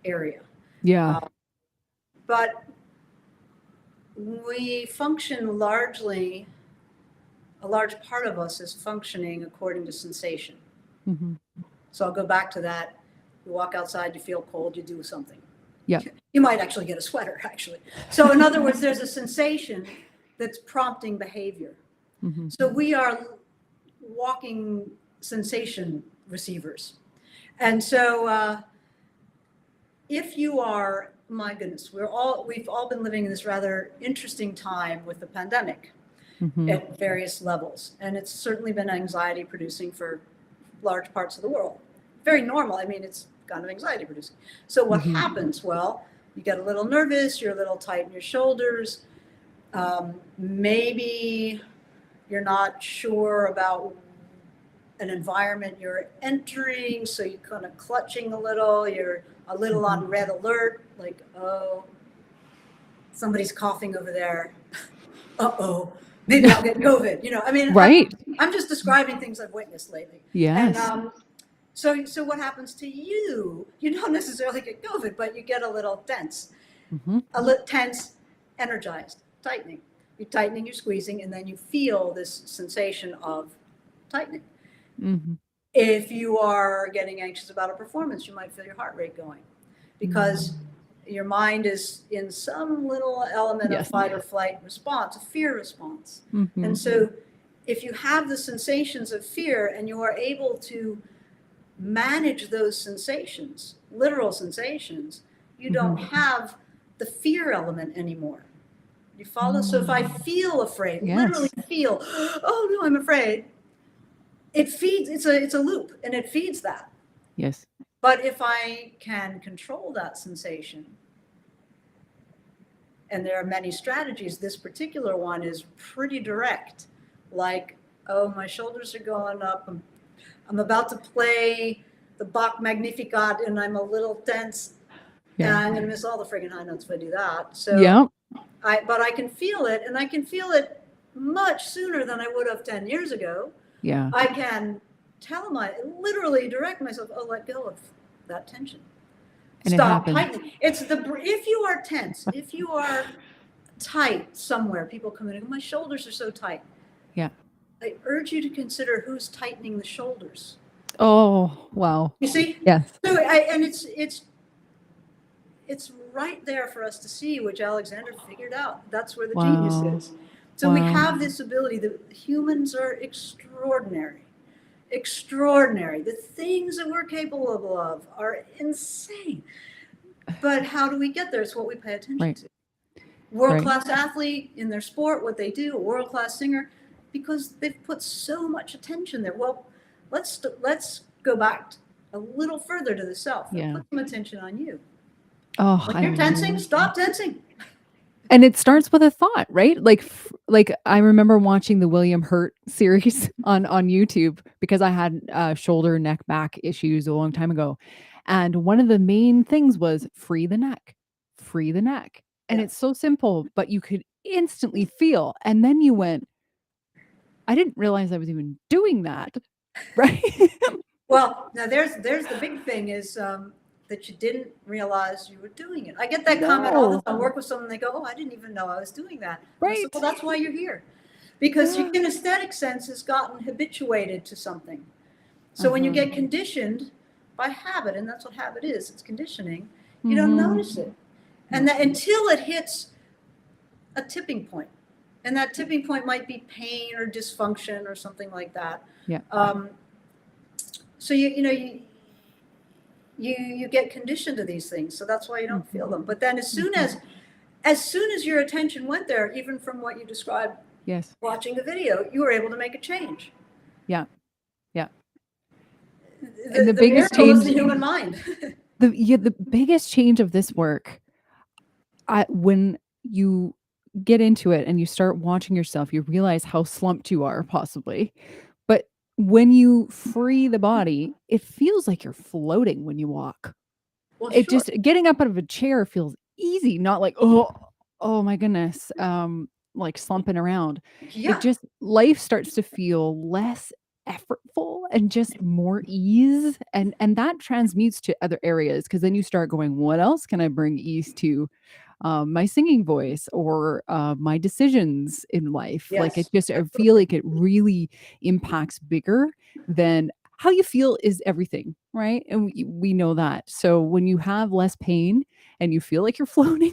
area. Yeah. Uh, but we function largely, a large part of us is functioning according to sensation. Hmm. So I'll go back to that. You walk outside, you feel cold, you do something. Yeah. You might actually get a sweater, actually. So, in other words, there's a sensation that's prompting behavior. Hmm. So, we are walking sensation receivers. And so, if you are, my goodness, we've all been living in this rather interesting time with the pandemic Hmm. at various levels. And it's certainly been anxiety producing for large parts of the world. Very normal. I mean, it's kind of anxiety producing. So what Hmm. happens? Well, you get a little nervous, you're a little tight in your shoulders. Maybe you're not sure about an environment you're entering, so you're kind of clutching a little, you're a little Hmm. on red alert, like, oh, somebody's coughing over there. Uh-oh, maybe I'll get COVID. You know, I mean, Right. I'm just describing things I've witnessed lately. Yes. And so what happens to you? You don't necessarily get COVID, but you get a little tense, a little tense, energized, tightening. You're tightening, you're squeezing, and then you feel this sensation of tightening. If you are getting anxious about a performance, you might feel your heart rate going because your mind is in some little element of fight or flight response, a fear response. And so if you have the sensations of fear and you are able to manage those sensations, literal sensations, you don't have the fear element anymore. You follow? So if I feel afraid, literally feel, oh no, I'm afraid, it feeds, it's a loop and it feeds that. Yes. But if I can control that sensation, and there are many strategies, this particular one is pretty direct. Like, oh, my shoulders are going up. I'm about to play the Bach Magnificat and I'm a little tense. And I'm going to miss all the friggin' high notes if I do that. So, but I can feel it, and I can feel it much sooner than I would have 10 years ago. Yeah. I can literally direct myself, oh, let go of that tension. And Stop tightening. If you are tense, if you are tight somewhere, people come in and go, my shoulders are so tight. Yeah. I urge you to consider who's tightening the shoulders. Oh, wow. You see? Yes. So, and it's right there for us to see, which Alexander figured out. That's where the genius is. So we have this ability that humans are extraordinary. Extraordinary. The things that we're capable of are insane. But how do we get there? It's what we pay attention to. World-class athlete in their sport, what they do, a world-class singer, because they've put so much attention there. Well, let's go back a little further to the self and put some attention on you. Oh, when you're tensing, stop tensing. And it starts with a thought, right? Like I remember watching the William Hurt series on YouTube because I had shoulder, neck, back issues a long time ago. And one of the main things was free the neck, free the neck. And it's so simple, but you could instantly feel. And then you went, I didn't realize I was even doing that. Right. Well, now there's the big thing is that you didn't realize you were doing it. I get that comment all the time. I work with someone, they go, oh, I didn't even know I was doing that. Right. Said, well, that's why you're here. Because your kinesthetic sense has gotten habituated to something. So when you get conditioned by habit, and that's what habit is, it's conditioning, you don't notice it. And that until it hits a tipping point. And that tipping point might be pain or dysfunction or something like that. Yeah. So you get conditioned to these things, so that's why you don't feel them. But then as soon as your attention went there, even from what you described, watching the video, you were able to make a change. Yeah. The biggest change is the human mind. The biggest change of this work, when you get into it and you start watching yourself, you realize how slumped you are, possibly. But when you free the body, it feels like you're floating when you walk. Well, just getting up out of a chair feels easy, not like, oh my goodness, like slumping around. It just, life starts to feel less effortful and just more ease, and that transmutes to other areas, because then you start going, what else can I bring ease to? My singing voice, or my decisions in life. Like I feel like it really impacts bigger than how you feel is everything, right? And we know that. So when you have less pain and you feel like you're floating,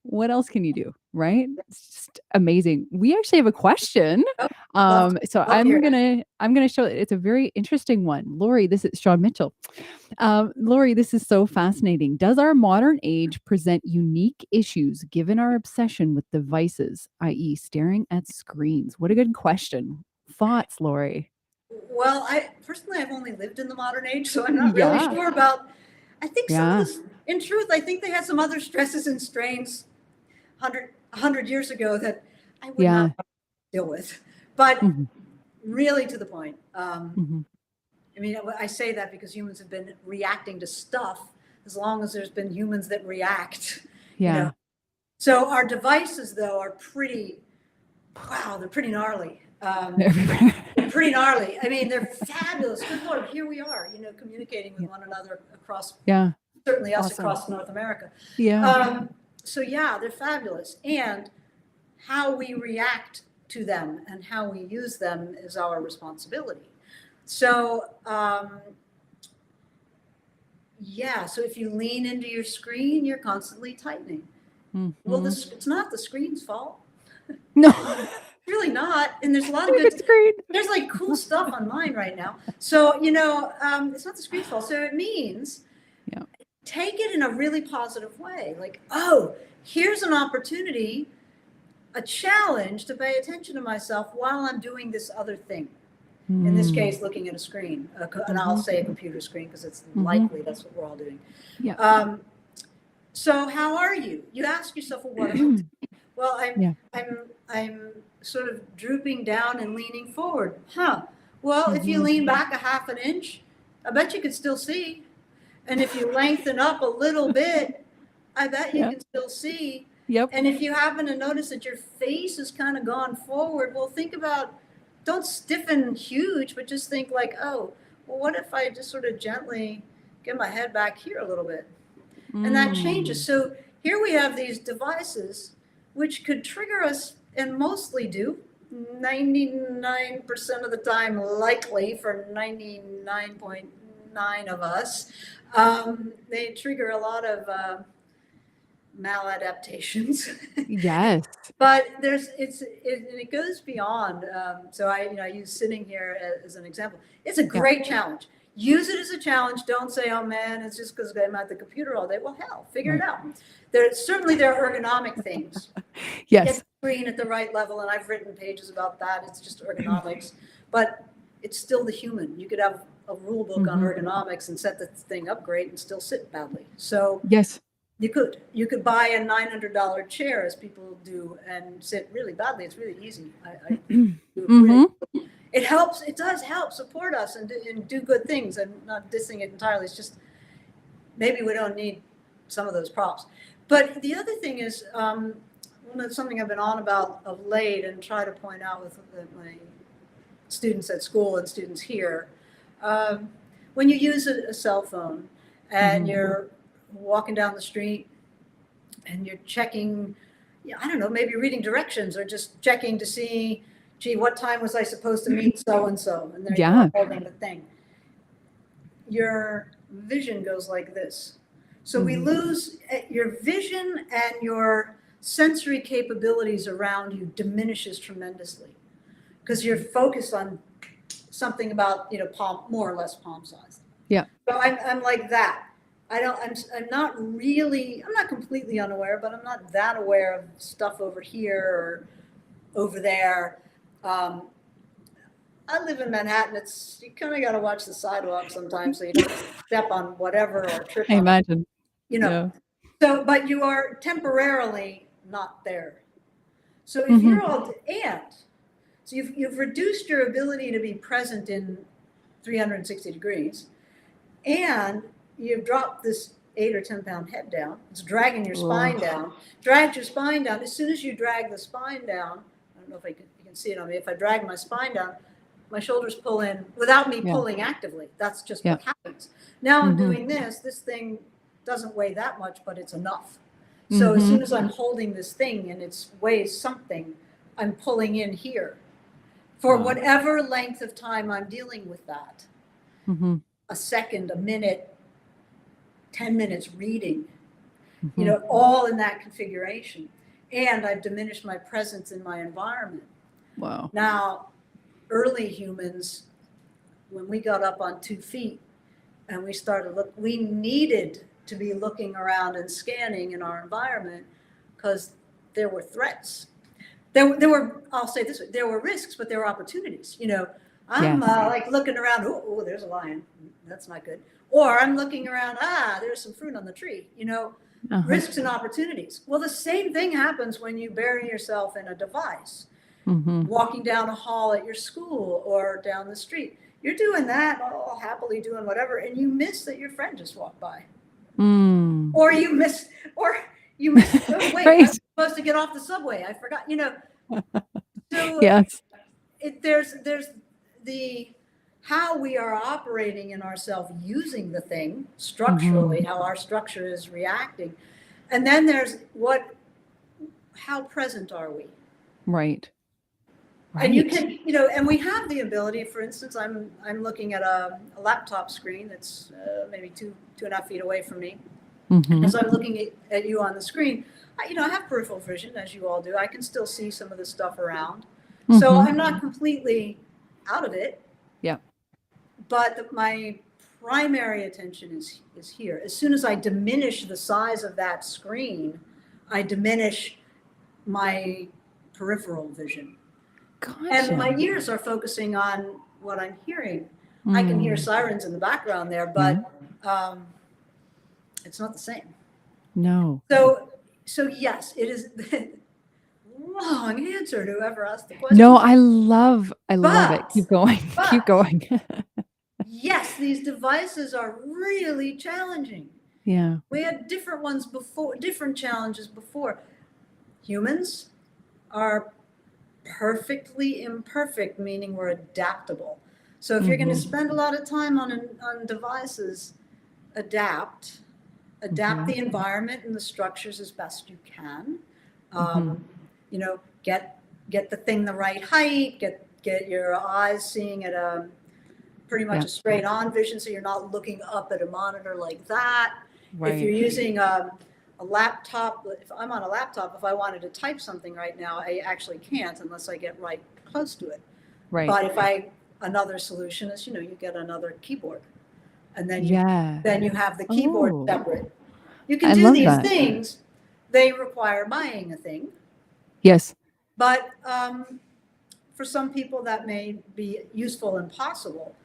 what else can you do, right? It's just amazing. We actually have a question. So I'm gonna show it. It's a very interesting one. Lori, this is Sean Mitchell. Lori, this is so fascinating. Does our modern age present unique issues given our obsession with devices, i.e. staring at screens? What a good question. Thoughts, Lori? Well, I've only lived in the modern age, so I'm not really sure about, I think some of this, in truth, I think they had some other stresses and strains 100 years ago that I would not deal with. But really to the point, I mean, I say that because humans have been reacting to stuff as long as there's been humans that react. You know? So our devices, though, are pretty, wow, they're pretty gnarly. Everywhere. They're pretty gnarly. I mean, they're fabulous. Good Lord, here we are, communicating with one another across, Yeah. certainly us Awesome. across North America. Yeah. So yeah, they're fabulous. And how we react to them and how we use them is our responsibility. So, yeah, so if you lean into your screen, you're constantly tightening. Well, it's not the screen's fault. No. Really not. And there's a lot of good, there's like cool stuff on mine right now. So, it's not the screen's fault. So it means take it in a really positive way. Like, oh, here's an opportunity, a challenge to pay attention to myself while I'm doing this other thing. In this case, looking at a screen, and I'll say a computer screen because it's likely that's what we're all doing. Yeah. So how are you? You ask yourself, well, what am I doing? Well, I'm sort of drooping down and leaning forward. Well, if you lean back a half an inch, I bet you could still see. And if you lengthen up a little bit, I bet you can still see. Yep. And if you happen to notice that your face has kind of gone forward, well, think about, don't stiffen huge, but just think like, oh, well, what if I just sort of gently get my head back here a little bit? And that changes. So here we have these devices which could trigger us, and mostly do, 99% of the time, likely for 99.9 of us, they trigger a lot of maladaptations. Yes. But it goes beyond. So I use sitting here as an example. It's a great challenge. Use it as a challenge. Don't say, oh man, it's just because I'm at the computer all day. Well, hell, figure it out. There are ergonomic things. Yes. Get the screen at the right level, and I've written pages about that. It's just ergonomics, but it's still the human. You could have a rule book on ergonomics and set the thing up great and still sit badly. So yes, you could buy a $900 chair, as people do, and sit really badly. It's really easy. I do it really. It helps. It does help support us and do good things. I'm not dissing it entirely. It's just maybe we don't need some of those props. But the other thing is, something I've been on about of late and try to point out with my students at school and students here, when you use a cell phone and you're walking down the street and you're checking, I don't know, maybe reading directions or just checking to see, gee, what time was I supposed to meet so-and-so? And they're holding the thing. Your vision goes like this. So we lose your vision, and your sensory capabilities around you diminishes tremendously because you're focused on something about, palm, more or less palm size. Yeah. So I'm like that. I'm not completely unaware, but I'm not that aware of stuff over here or over there. I live in Manhattan. You kind of got to watch the sidewalk sometimes so you don't step on whatever or trip on. I imagine. So, but you are temporarily not there. So if you're so you've reduced your ability to be present in 360 degrees, and you've dropped this 8 or 10 pound head down. It's dragging your spine down. Dragged your spine down. As soon as you drag the spine down, I don't know if you can see it on me. If I drag my spine down, my shoulders pull in without me pulling actively. That's just what happens. Now I'm doing this. This thing doesn't weigh that much, but it's enough. So as soon as I'm holding this thing and it weighs something, I'm pulling in here for whatever length of time I'm dealing with that. A second, a minute, 10 minutes reading, all in that configuration. And I've diminished my presence in my environment. Wow. Now, early humans, when we got up on 2 feet and we started we needed to be looking around and scanning in our environment because there were threats. There were, I'll say this way, there were risks, but there were opportunities. I'm like looking around, oh, there's a lion. That's not good. Or I'm looking around, there's some fruit on the tree. Risks and opportunities. Well, the same thing happens when you bury yourself in a device. Walking down a hall at your school or down the street. You're doing that, all happily doing whatever, and you miss that your friend just walked by. Or you miss, oh, wait, right. supposed to get off the subway. I forgot, So Yes. there's the how we are operating in ourselves using the thing structurally, how our structure is reacting. And then there's how present are we? Right. And you Right. can, and we have the ability, for instance, I'm looking at a laptop screen that's maybe 2.5 feet away from me. Mhm. As I'm looking at you on the screen, I have peripheral vision, as you all do. I can still see some of the stuff around. So Mhm. I'm not completely out of it, Yeah. but my primary attention is here. As soon as I diminish the size of that screen, I diminish my peripheral vision. And my Gotcha. ears are focusing on what I'm hearing. I can hear Mm. sirens in the background there, Yeah. but it's not the same. No. So yes, it is the wrong answer to whoever asked the No, question. I love it. But, Keep going. Keep but going. yes, these devices are really challenging. Yeah. We had different ones before, different challenges before. Humans are perfectly imperfect, meaning we're adaptable. So if you're going to Mhm. spend a lot of time on devices, adapt Mhm. the environment and the structures as best you can. Mhm. You know, get the thing the right height, get your eyes seeing at a pretty much Yeah. a straight on vision, so you're not looking up at a monitor like that. If you're Right. using a laptop, if I'm on a laptop, if I wanted to type something right now, I actually can't unless I get right close to it. Right. But another solution is, you get another keyboard, and then Yeah. you have the keyboard Oh, separate. You can I do love these that. things. They require buying a thing, Yes. but for some people that may be useful and possible.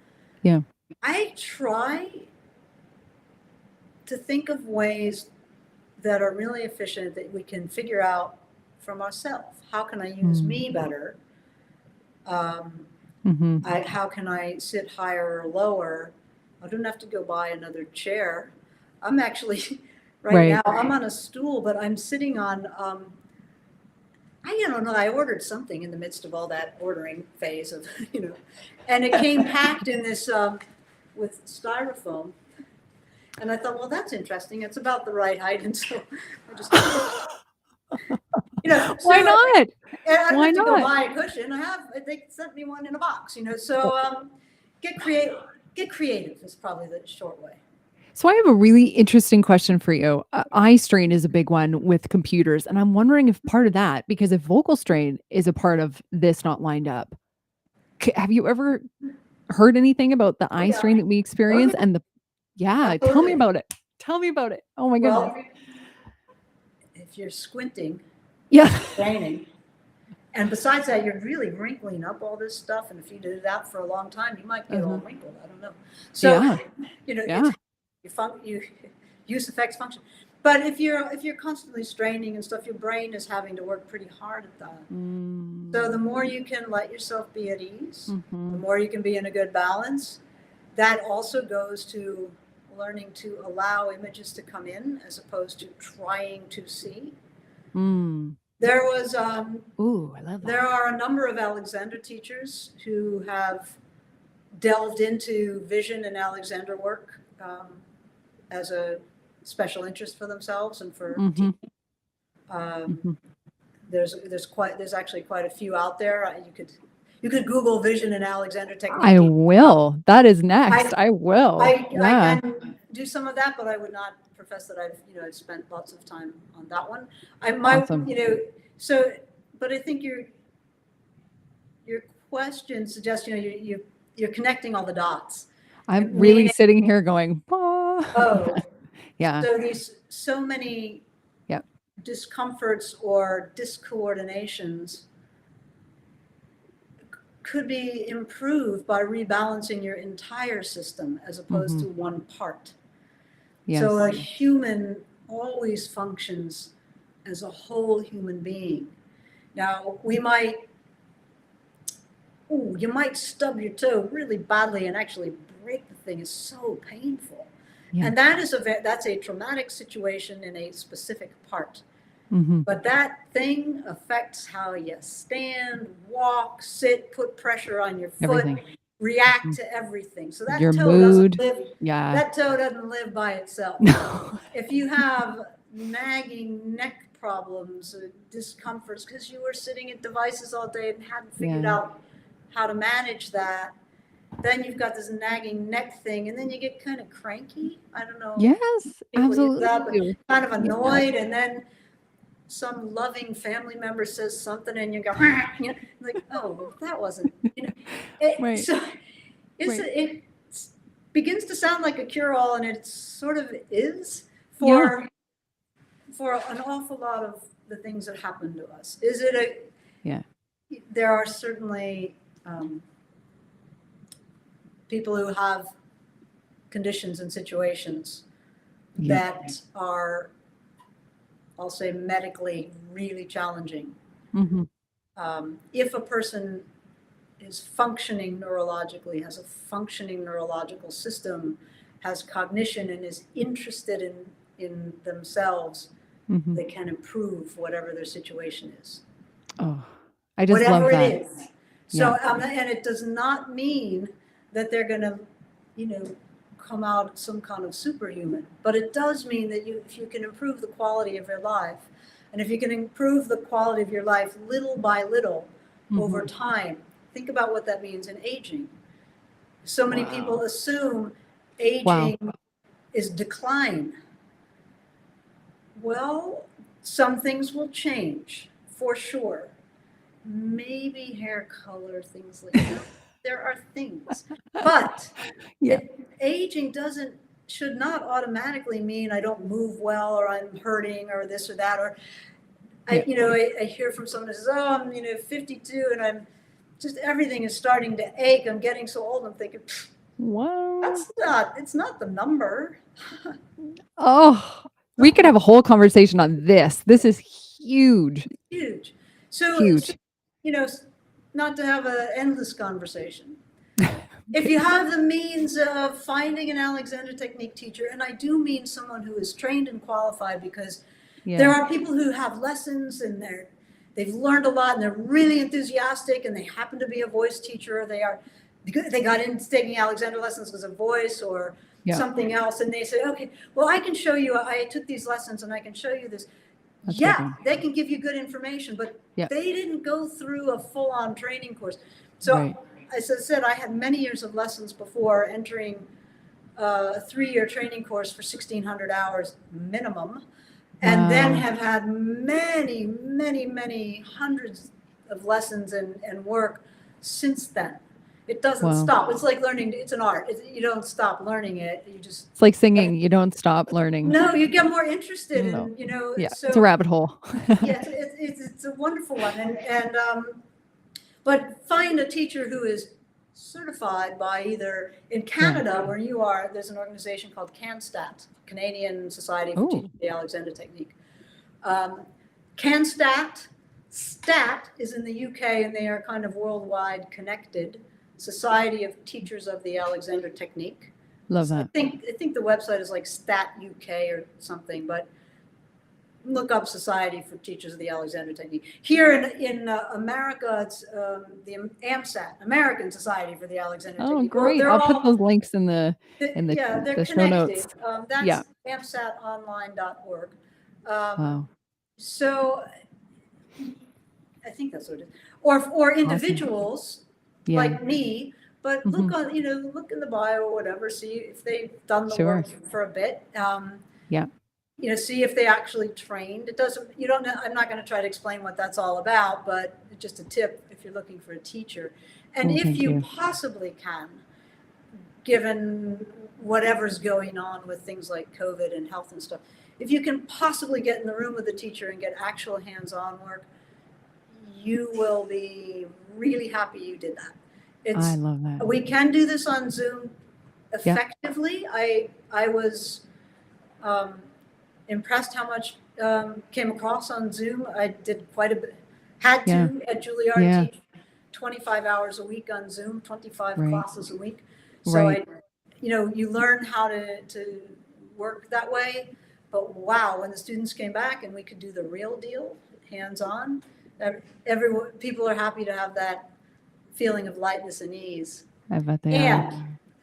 Yeah. I try to think of ways that are really efficient that we can figure out from ourselves. How can I use Mm. me better? Mhm. How can I sit higher or lower? I don't have to go buy another chair. I'm actually, right now, Right. I'm on a stool, but I'm sitting on, I don't know, I ordered something in the midst of all that ordering phase of, and it came packed in this, with styrofoam. And I thought, well, that's interesting. It's about the right height. And so I just, Why so not? and I don't Why have to go not? buy a cushion. they sent me one in a box, so get creative. Get creative is probably the short way. So I have a really interesting question for you. Eye strain is a big one with computers, and I'm wondering if part of that, because if vocal strain is a part of this not lined up, have you ever heard anything about the Oh eye yeah. strain that we Oh experience yeah. and the yeah, tell me Absolutely. about it. Tell me about it. Oh my goodness. Well, if you're squinting, Yeah. that's training. And besides that, you're really wrinkling up all this stuff. And if you do that for a long time, you might get all Uh-huh. wrinkled. I don't know. So, Yeah. it's Yeah. you use affects function. But if you're constantly straining and stuff, your brain is having to work pretty hard at that. So the Mm. more you can let yourself be at ease, the Mhm. more you can be in a good balance. That also goes to learning to allow images to come in as opposed to trying to see. Mm. There was Ooh, I love there that. are a number of Alexander teachers who have delved into vision and Alexander work as a special interest for themselves and for Mhm. teaching. Um, Mhm. there's actually quite a few out there. You could Google vision and Alexander I technique. will. That is next. I I will. I Yeah. can do some of that, but I would not profess that I've spent lots of time on that one. Awesome. So, but I think your question suggests you're connecting all the dots, I'm and really meaning, sitting here going, "Bah." oh, Yeah. so these so many Yep. discomforts or discoordinations could be improved by rebalancing your entire system as opposed Mhm. to one part. So a Yes. human always functions as a whole human being. Now, you might stub your toe really badly and actually break the thing. It's so painful. Yeah. And that's a traumatic situation in a specific part. Mm-hmm. But that thing affects how you stand, walk, sit, put pressure on your foot, Everything. react to everything. So Your that toe doesn't mood. live, Yeah. that toe doesn't live by itself. No. If you have nagging neck problems, discomforts because you were sitting at devices all day and hadn't figured Yeah. out how to manage that, then you've got this nagging neck thing, and then you get kind of cranky. I don't know. Yes, People use that, but absolutely. kind of Yeah. annoyed, and then some loving family member says something, and you go, you know, like, oh, that wasn't, you know. Right. So it begins to sound like a cure-all, and it sort of is for an awful lot of the things that happen to us. Is it a? Yeah. There are certainly people who have conditions and situations that are, I'll say, medically really challenging. Mm-hmm. If a person is functioning neurologically, has a functioning neurological system, has cognition, and is interested in themselves, Mm-hmm. they can improve whatever their situation is. Oh, I just Whatever love that. it is. So, and it does not mean that they're going to, you know, come out some kind of superhuman, but it does mean that if you can improve the quality of your life, and if you can improve the quality of your life little by little over time, think about what that means in aging. So many people assume aging is decline. Well, some things will change for sure. Maybe hair color, things like that. There are things, but aging should not automatically mean I don't move well, or I'm hurting, or this or that, or I hear from someone who says, oh, I'm 52 and I'm just, everything is starting to ache. I'm getting so old. I'm thinking, wow. It's not the number. Oh, we could have a whole conversation on this. This is huge. Huge. So, huge. Not to have an endless conversation. If you have the means of finding an Alexander Technique teacher, and I do mean someone who is trained and qualified, because there are people who have lessons and they've learned a lot and they're really enthusiastic, and they happen to be a voice teacher, or they got into taking Alexander lessons as a voice or something else, and they say, okay, well, I can show you, I took these lessons and I can show you this. They can give you good information, but they didn't go through a full-on training course. So as I said, I had many years of lessons before entering a 3-year training course for 1,600 hours minimum, and then have had many, many, many hundreds of lessons and work since then. It doesn't stop. It's like learning. It's an art. You don't stop learning it. It's like singing. You don't stop learning. No, you get more interested in, so, it's a rabbit hole. It's a wonderful one. But find a teacher who is certified by either, in Canada, where you are, there's an organization called CanStat, Canadian Society for Teaching the Alexander Technique. CanStat, STAT is in the UK, and they are kind of worldwide connected. Society of Teachers of the Alexander Technique. Love that. I think the website is like Stat UK or something, but look up Society for Teachers of the Alexander Technique. Here in America, it's the AMSAT, American Society for the Alexander Technique. Oh, great! I'll put those links in the they're show notes. That's amsatonline.org. So I think that's what it is. Or individuals. Like me, but look on, look in the bio or whatever, see if they've done the work for a bit. See if they actually trained. It doesn't, you don't know, I'm not going to try to explain what that's all about, but just a tip if you're looking for a teacher. And if you possibly can, given whatever's going on with things like COVID and health and stuff, if you can possibly get in the room with the teacher and get actual hands-on work, you will be really happy you did that. I love that. We can do this on Zoom effectively. I was impressed how much came across on Zoom. I did quite a bit, at Juilliard teach 25 hours a week on Zoom, 25 classes a week. So you learn how to work that way. But wow, when the students came back and we could do the real deal, hands-on, people are happy to have that feeling of lightness and ease. I bet they are.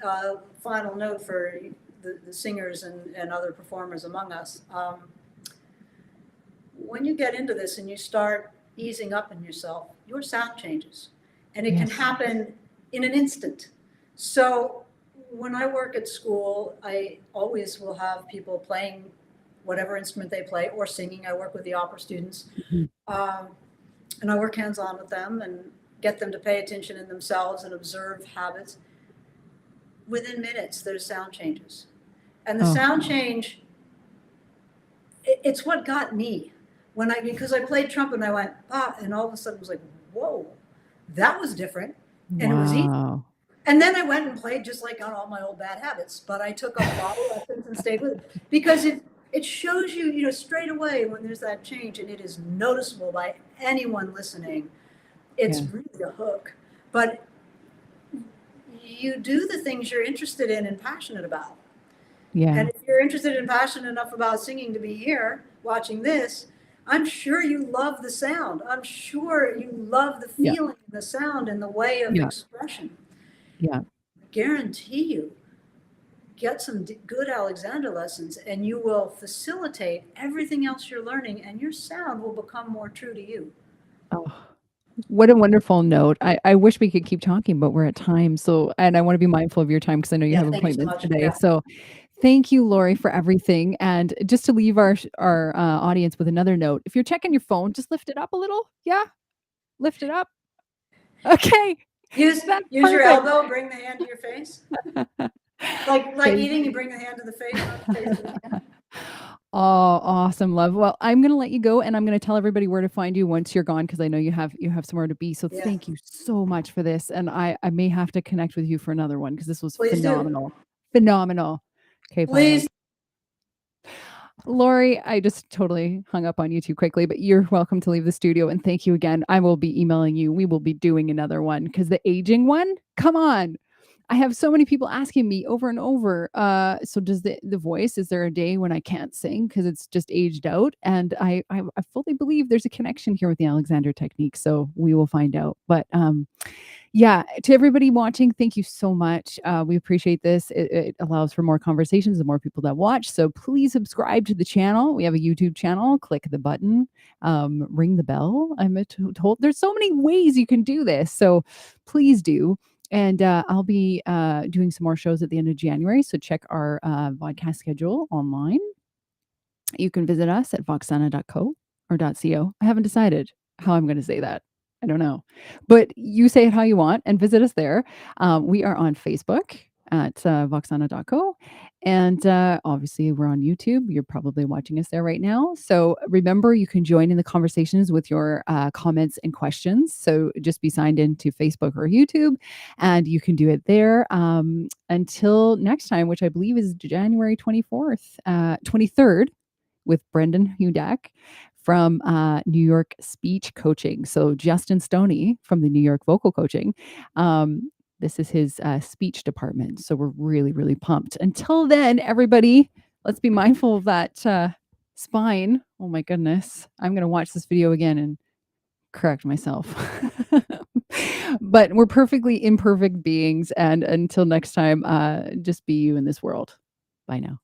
And final note for the singers and other performers among us. When you get into this and you start easing up in yourself, your sound changes. And it can Yes. happen in an instant. So when I work at school, I always will have people playing whatever instrument they play or singing. I work with the opera students. Mhm. And I work hands-on with them and get them to pay attention in themselves and observe habits. Within minutes, there's sound changes. And the Oh. sound change, it's what got me. Because I played trumpet and I went, and all of a sudden it was like, whoa, that was different. And it was easy. Wow. And then I went and played just like on all my old bad habits, but I took a lot of lessons and stayed with it because it shows you, straight away when there's that change, and it is noticeable by anyone listening. It's really a hook. But you do the things you're interested in and passionate about. Yeah. And if you're interested and passionate enough about singing to be here watching this, I'm sure you love the sound. I'm sure you love the feeling, the sound, and the way of expression. Yeah. I guarantee you, get some good Alexander lessons and you will facilitate everything else you're learning, and your sound will become more true to you. Oh, what a wonderful note. I wish we could keep talking, but we're at time. So, and I want to be mindful of your time because I know you have appointments today. Yeah. So thank you, Lori, for everything. And just to leave our audience with another note, if you're checking your phone, just lift it up a little. Yeah. Lift it up. Okay. Use your elbow, bring the hand to your face. Like eating, you bring the hand to the face, not the face to the hand. Oh, awesome, love. Well, I'm going to let you go, and I'm going to tell everybody where to find you once you're gone, because I know you have somewhere to be. So thank you so much for this. And I may have to connect with you for another one because this was phenomenal. Phenomenal. Okay, please. Lori, I just totally hung up on you too quickly, but you're welcome to leave the studio. And thank you again. I will be emailing you. We will be doing another one because the aging one, come on. I have so many people asking me over and over. So does the voice, is there a day when I can't sing because it's just aged out? And I fully believe there's a connection here with the Alexander technique. So we will find out. But yeah, to everybody watching, thank you so much. We appreciate this. It allows for more conversations and more people that watch. So please subscribe to the channel. We have a YouTube channel. Click the button, ring the bell. I'm told there's so many ways you can do this. So please do. And I'll be doing some more shows at the end of January. So check our podcast schedule online. You can visit us at voxsana.co or .co. I haven't decided how I'm going to say that. I don't know. But you say it how you want and visit us there. We are on Facebook at voxsana.co. And obviously, we're on YouTube. You're probably watching us there right now. So remember, you can join in the conversations with your comments and questions. So just be signed into Facebook or YouTube, and you can do it there. Until next time, which I believe is January 23rd, with Brendan Hudak from New York Speech Coaching. So Justin Stoney from the New York Vocal Coaching. This is his speech department. So we're really, really pumped. Until then, everybody, let's be mindful of that spine. Oh my goodness. I'm going to watch this video again and correct myself. But we're perfectly imperfect beings. And until next time, just be you in this world. Bye now.